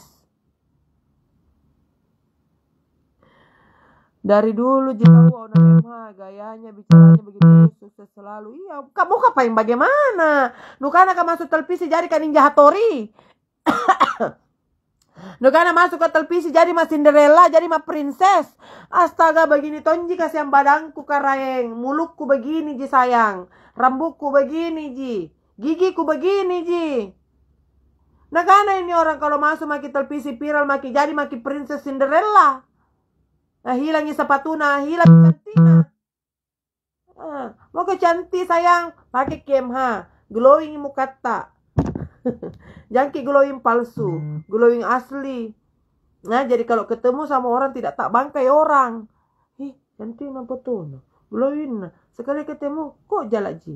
Dari dulu tahu anak MH, gayanya, bicaranya begitu sukses selalu. Iya, kamu ngapain bagaimana? Nukana ka masuk televisi jadi kan Ninja Hattori. Nukana masuk ke televisi jadi mas Cinderella, jadi mas princess. Astaga, begini tonji kasihan badanku karaeng, mulutku begini ji sayang, rambutku begini ji, gigiku begini ji. Nah karena ini orang kalau masuk maki televisi viral maki jadi maki princess Cinderella. Nah hilangnya sepatuna, hilang cantina. Mau ke cantik sayang, pakai KMH, glowing muka tak. Jangan ki glowing palsu, glowing asli. Nah jadi kalau ketemu sama orang tidak tak bangkai orang. Cantik nampak tuh, glowing. Sekali ketemu, kok jalan ji.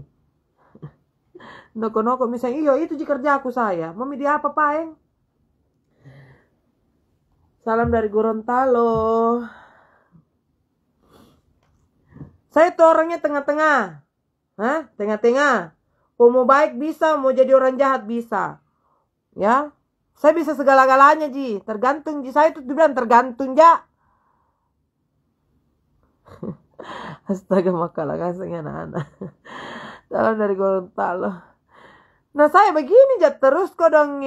Noko-noko misalnya, iya itu ji kerja aku saya. Mami dia apa paeng? Salam dari Gorontalo. Saya tuh orangnya tengah-tengah. Tengah-tengah. Mau baik bisa, mau jadi orang jahat bisa. Ya. Saya bisa segala-galanya, Ji. Tergantung, Ji. Saya tuh bilang tergantung, Ja. Astaga, makalah kasih anak-anak. Salam dari Gorontalo. Nah, saya begini, Ja. Terus kok dong,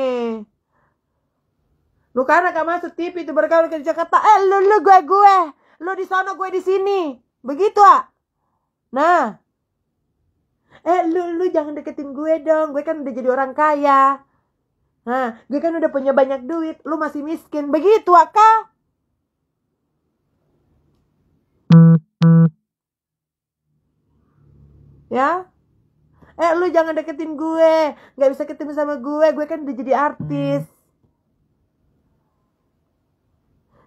Lu karena gak masuk TV itu bergaul ke Jakarta. Lu gue. Lu di sana, gue di sini. Begitu, Nah, lu jangan deketin gue dong. Gue kan udah jadi orang kaya. Nah, gue kan udah punya banyak duit. Lu masih miskin. Begitu, Kak. Ya. Lu jangan deketin gue. Gak bisa ketemu sama gue. Gue kan udah jadi artis.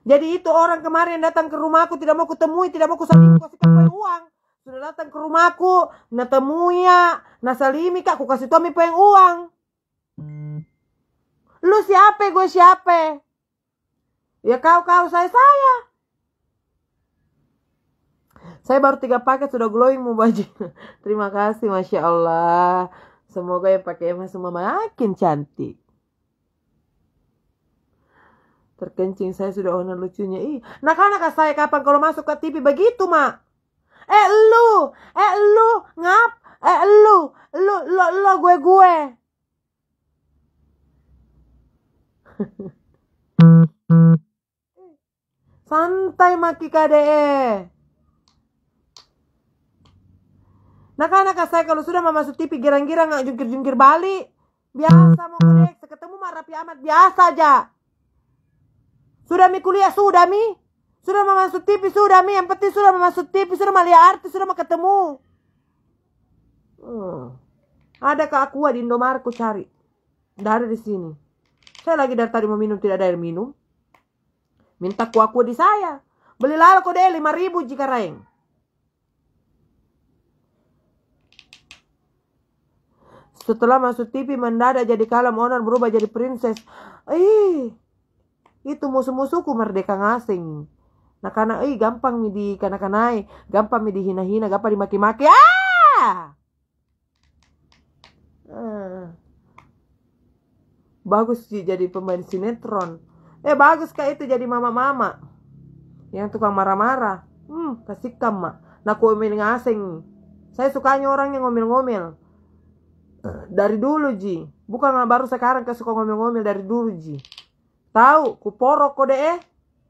Jadi itu orang kemarin datang ke rumahku tidak mau kutemui, tidak mau kusalimi, kasihkan gue uang. Sudah datang ke rumahku, natemui ya, nasalimi kak, aku kasih tau mi pengen uang. Lu siapa, gue siapa? Ya kau, saya. Saya baru 3 paket sudah glowing mau baju. Terima kasih, Masya Allah. Semoga yang pakai emas semua makin cantik. Terkencing saya sudah owner lucunya. Nah karena saya kapan kalau masuk ke TV begitu, Mak. Lu ngap? Lu gue. Santai maki KDE. Nah karena saya kalau sudah mau masuk TV girang-girang nggak jungkir-jungkir balik. Biasa mau kodek, ketemu mah rapi amat biasa aja. Sudah mi kuliah, sudah mi. Sudah mau masuk TV, sudah mi. Yang penting sudah mau masuk TV, sudah mau lihat artis, sudah mau ketemu. Ada ke Aqua di Indomaret ku cari. Nggak ada di sini. Saya lagi dari tadi mau minum, tidak ada air minum. Minta ku Aqua di saya. Beli lalu kode 5.000 jika raeng. Setelah masuk TV mendadak jadi kalem, owner berubah jadi princess. Itu musuh-musuhku merdeka ngasing. Nah karena gampang mi di kana-kanai, gampang mi dihina-hina, gampang dimaki-maki. Bagus sih jadi pemain sinetron. Bagus kak itu jadi mama-mama yang tukang marah-marah. Kasih mak. Nah ngomel ngasing. Saya sukanya orang yang ngomel-ngomel. Dari dulu Ji. Bukan baru sekarang suka ngomel-ngomel, dari dulu Ji. Tahu, ku porok kode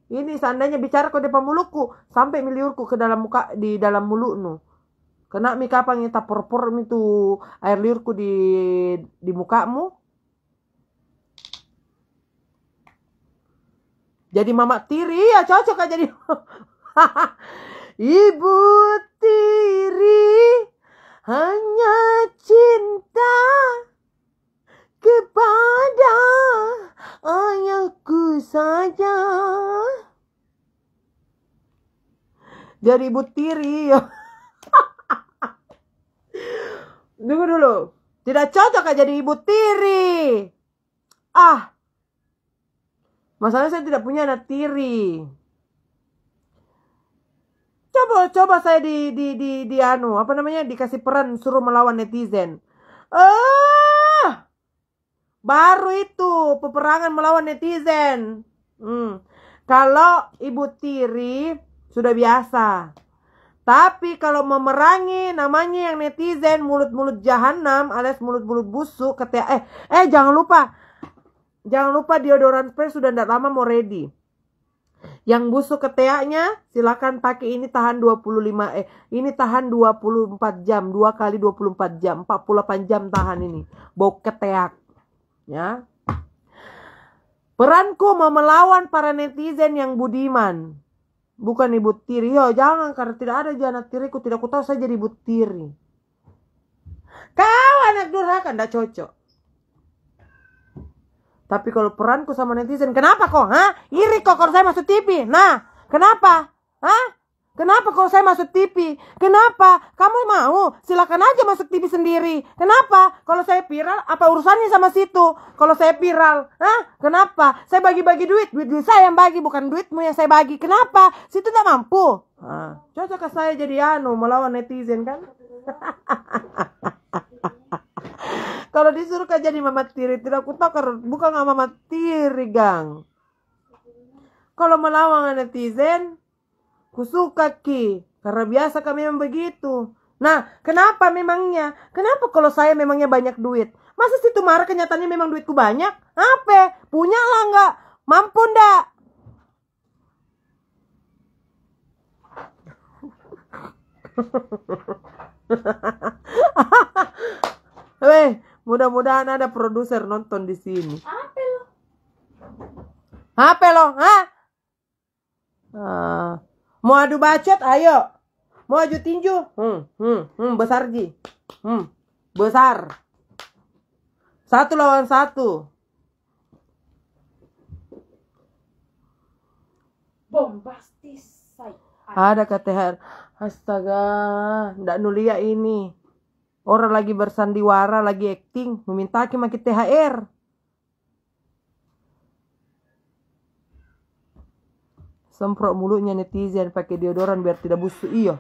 Ini seandainya bicara kode pamulutku sampai miliurku ke dalam muka, di dalam mulutmu. Kena mi kapan kita por-por itu air liurku di mukamu. Jadi mama tiri ya cocok aja jadi. Ibu tiri hanya cinta kepada ayahku saja. jadi ibu tiri. Tunggu dulu. Tidak cocok jadi ibu tiri. Masalahnya saya tidak punya anak tiri. Coba saya dikasih peran suruh melawan netizen. Baru itu peperangan melawan netizen. Kalau ibu tiri sudah biasa. Tapi kalau memerangi namanya yang netizen, mulut-mulut jahanam alias mulut-mulut busuk, jangan lupa deodoran spray sudah tidak lama mau ready. Yang busuk ketiaknya silakan pakai ini tahan 24 jam, 2 kali 24 jam, 48 jam tahan ini. Bau ketiak. Ya. Peranku mau melawan para netizen yang budiman. Bukan ibu tiri. Jangan, karena tidak ada anak tiriku. Tidak ku tahu saya jadi ibu tiri. Kau anak durhaka, tidak cocok. Tapi kalau peranku sama netizen, kenapa kok? Iri kok kalau saya masuk TV. Nah, kenapa? Kenapa kalau saya masuk TV? Kenapa? Kamu mau? Silakan aja masuk TV sendiri. Kenapa? Kalau saya viral, apa urusannya sama situ? Kalau saya viral, kenapa? Saya bagi-bagi duit saya yang bagi, bukan duitmu yang saya bagi. Kenapa? Situ tidak mampu. Cocokkah saya jadi melawan netizen kan? Kalau disuruh jadi mama tiri, tidak ku tahu, bukan mama tiri, gang. Kalau melawan netizen, ku suka karena biasa kami memang begitu. Nah, kenapa memangnya? Kenapa kalau saya memangnya banyak duit? Masa situ marah kenyataannya memang duitku banyak? Apa? Punya lah nggak? Mampu ndak? Mudah-mudahan ada produser nonton di sini. Apa lo? Mau adu bacot, ayo. Mau adu tinju? Besar Ji. Besar. 1 lawan 1. Bombastis. Ada KTHR. Astaga, ndak nulia ini. Orang lagi bersandiwara, lagi acting, meminta makin THR. Semprot mulutnya netizen pakai deodoran biar tidak busuk. Iya.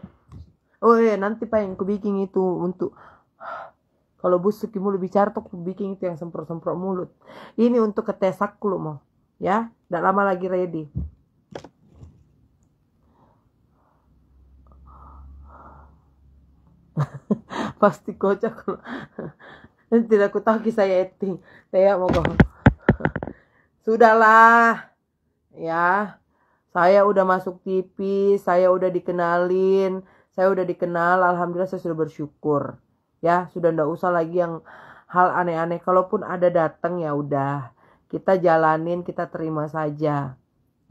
Nanti yang ku bikin itu untuk kalau busuk di mulut bicara tuh ku bikin itu yang semprot mulut. Ini untuk ketesak lu mau. Ya, tidak lama lagi ready. Pasti kocak kalau tidak ku tahu saya acting. Saya mau sudahlah. Ya. Saya udah masuk TV, saya udah dikenalin, saya udah dikenal, alhamdulillah saya sudah bersyukur. Ya, sudah ndak usah lagi yang hal aneh-aneh. Kalaupun ada datang ya udah, kita jalanin, kita terima saja.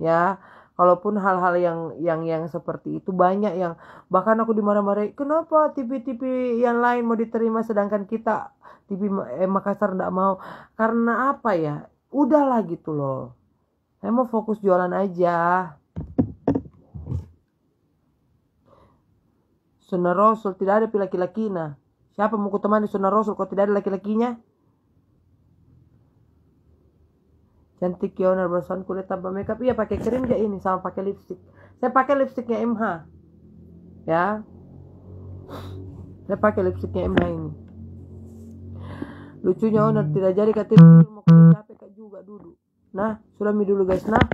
Ya, kalaupun hal-hal yang seperti itu banyak yang bahkan aku dimarah-marahin, kenapa TV-TV yang lain mau diterima sedangkan kita TV Makassar ndak mau? Karena apa ya? Udahlah gitu loh. Saya mau fokus jualan aja. Sunnah Rasul tidak ada laki-lakinya. Siapa mau kutemani Sunnah Rasul kalau tidak ada laki-lakinya? Cantik ya owner bersan kulit tanpa makeup. Iya pakai krim aja ini sama pakai lipstick. Saya pakai lipsticknya MH. Ya. Saya pakai lipsticknya MH ini. Lucunya owner tidak jadi katanya mau capek juga duduk. Nah, sudah dulu guys. Nah,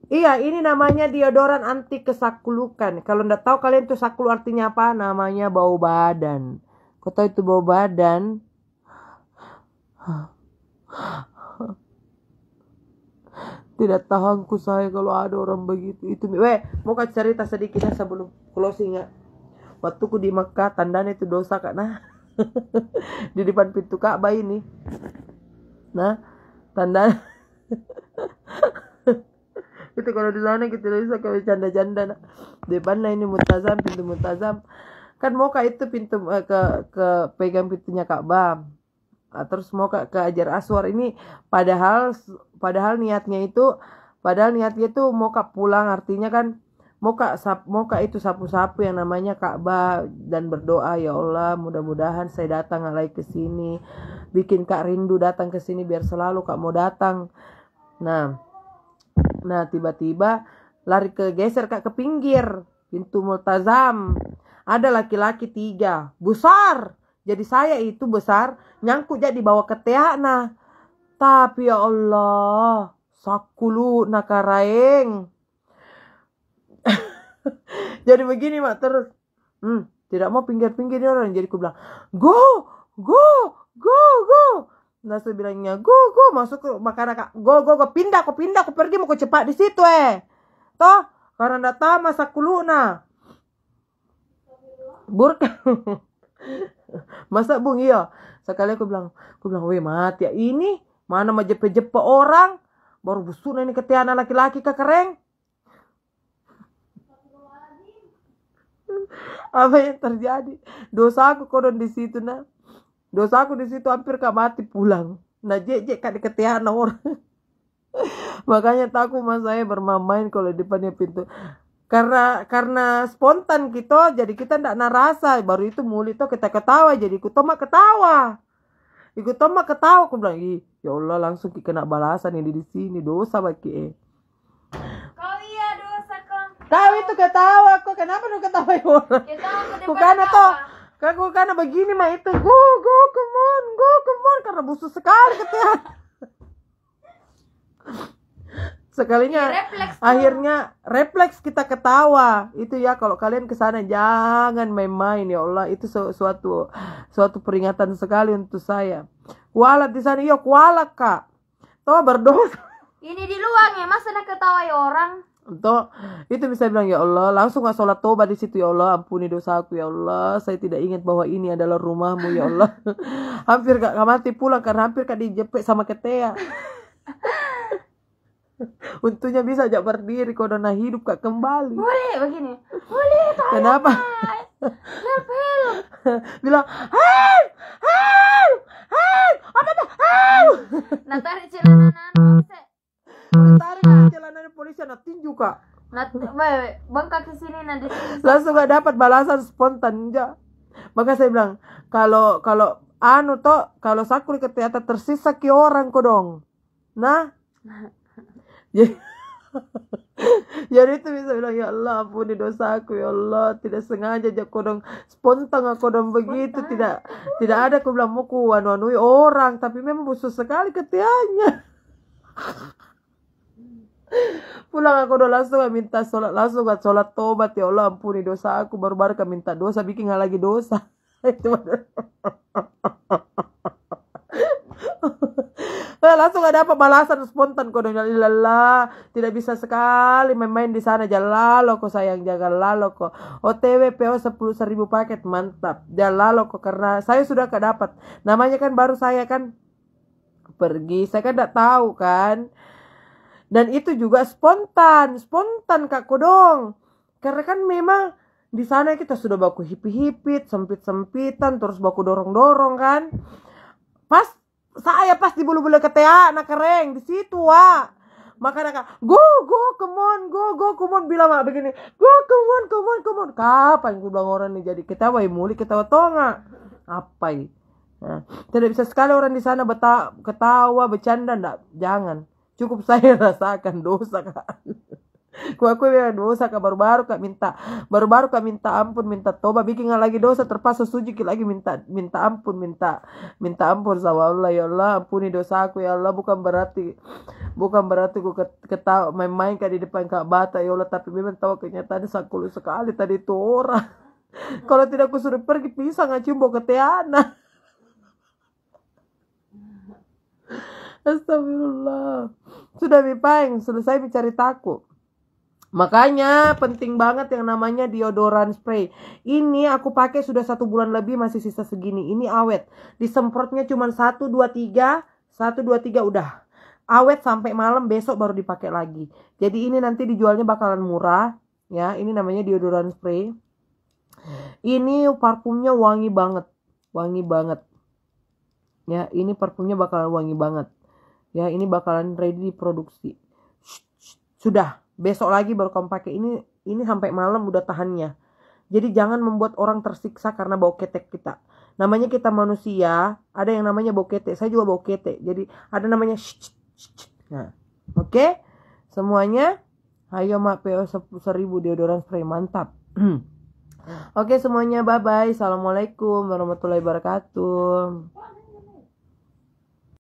iya ini namanya deodoran anti kesakulukan. Kalau ndak tahu kalian tuh sakulu artinya apa? Namanya bau badan. Kau tahu itu bau badan? Tidak tahanku saya kalau ada orang begitu. Itu mau kasih cerita sedikitnya sebelum closing ya. Waktu ku di Mekah tandanya itu dosa Kak. Nah, di depan pintu Ka'bah ini. Nah, tanda itu kalau di sana kita bisa kayak canda-canda. Depannya ini multazam, pintu multazam. Kan mau itu pintu ke pegang pintunya Ka'bah. Terus mau ke Hajar Aswad ini padahal niatnya itu mau pulang, artinya kan mau kak itu sapu-sapu yang namanya Ka'bah dan berdoa, ya Allah mudah-mudahan saya datang lagi ke sini, bikin kak rindu datang ke sini biar selalu kak mau datang. Nah tiba-tiba lari geser kak ke pinggir pintu multazam, ada laki-laki 3 besar, jadi saya itu besar nyangkut jadi bawa ke teana, tapi ya Allah sakulu nakaraeng. Jadi begini mak terus tidak mau pinggir-pinggir orang, jadi aku bilang go. Nah saya bilangnya go masuk ke makanan kak, go pindah aku pergi mau cepat di situ toh karena ndak tahu masa kuluna burka. Masa bung iya sekali aku bilang weh mati ya ini mana mau jepe-jepe orang baru busuk ini ketiana laki-laki kekereng. Apa yang terjadi? Dosaku kodon di situ nah. Dosaku di situ hampir kak mati pulang. Nah jek kak diketiana orang. Makanya takut mas saya bermain kalau di depannya pintu. Karena spontan kita, jadi kita ndak narasa. Baru itu mulut tuh kita ketawa, jadi ikut tomak ketawa. Aku bilang, ya Allah langsung kena balasan ini di sini dosa bagi. Kau iya dosa kau. Kau itu ketawa kok, kenapa lu ketawa orang? Karena toh, karena begini mah itu go come on karena busuk sekali ketian. Sekalinya akhirnya refleks kita ketawa itu ya. Kalau kalian kesana jangan main-main ya Allah, itu suatu peringatan sekali untuk saya. Kualat di sana yo kualat kak, toh berdosa. Ini di luar ya masa nak ketawa ya orang. Untuk itu bisa bilang ya Allah langsung nggak sholat tobat di situ, ya Allah ampuni dosaku ya Allah, saya tidak ingat bahwa ini adalah rumahmu ya Allah. Hampir gak mati pulang karena hampir kak dijepit sama ketea. Untungnya bisa ajak berdiri kodona hidup kak kembali. Boleh begini, boleh. Kenapa? Help. Bilang help. Apa tuh? Nah tarik celana Tarik celana polisi anak tinju kak. Bengkak ke sini nanti. Langsung gak dapat balasan spontan aja. Maka saya bilang kalau sakul ke teater tersisa ki orang kodong. Nah. Jadi itu bisa bilang ya Allah ampuni dosaku ya Allah, tidak sengaja aja kodong spontan aku kodong begitu, tidak ada aku bilang mau ku anu-anui orang, tapi memang busuk sekali ketianya. Pulang aku udah langsung minta sholat tobat ya Allah ampuni dosa aku, baru minta dosa bikin nggak lagi dosa. Langsung ada apa balasan spontan kok dong, lala tidak bisa sekali main di sana, jalalo kok sayang, jangan lalo kok OTW PO 10.000 paket mantap, jalalo kok karena saya sudah kedapat namanya kan, baru saya kan pergi, saya kan tidak tahu kan, dan itu juga spontan kak kodong, karena kan memang di sana kita sudah baku hipit sempit-sempitan terus baku dorong kan, pas di bulu-bulu ketea anak kereng di situ makanya kak go come on bilang mak begini go come on kapan gue bilang orang nih jadi ketawa muli ketawa tonga apa ini tidak bisa sekali orang di sana ketawa bercanda ndak, jangan, cukup saya rasakan dosa kak. Aku bilang dosa kak, baru-baru kak minta ampun, minta tobat, bikin lagi dosa, terpaksa suci lagi minta ampun, minta ampun sama Allah, ya Allah ampuni dosaku ya Allah, bukan berarti aku ketawa main-main kak di depan kak bata ya Allah, tapi memang tahu kenyataannya sakulu sekali tadi itu orang. Kalau tidak aku suruh pergi pisang ngacim bawa ke Tiana. Astagfirullah. Sudah bipaing, selesai mencari takut. Makanya penting banget yang namanya deodoran spray. Ini aku pakai sudah 1 bulan lebih, masih sisa segini. Ini awet. Disemprotnya cuma 1, 2, 3 udah. Awet sampai malam, besok baru dipakai lagi. Jadi ini nanti dijualnya bakalan murah. Ya, ini namanya deodoran spray. Ini parfumnya wangi banget. Ya, ini parfumnya bakalan wangi banget. Ya, ini bakalan ready diproduksi. Sudah. Besok lagi baru kamu pakai ini, Ini sampai malam udah tahannya. Jadi jangan membuat orang tersiksa karena bau ketek kita. Namanya kita manusia, ada yang namanya bau ketek. Saya juga bau ketek. Jadi ada namanya nah, oke? Semuanya, ayo mak PO 1000 deodoran spray, mantap. Oke semuanya, bye bye. Assalamualaikum warahmatullahi wabarakatuh.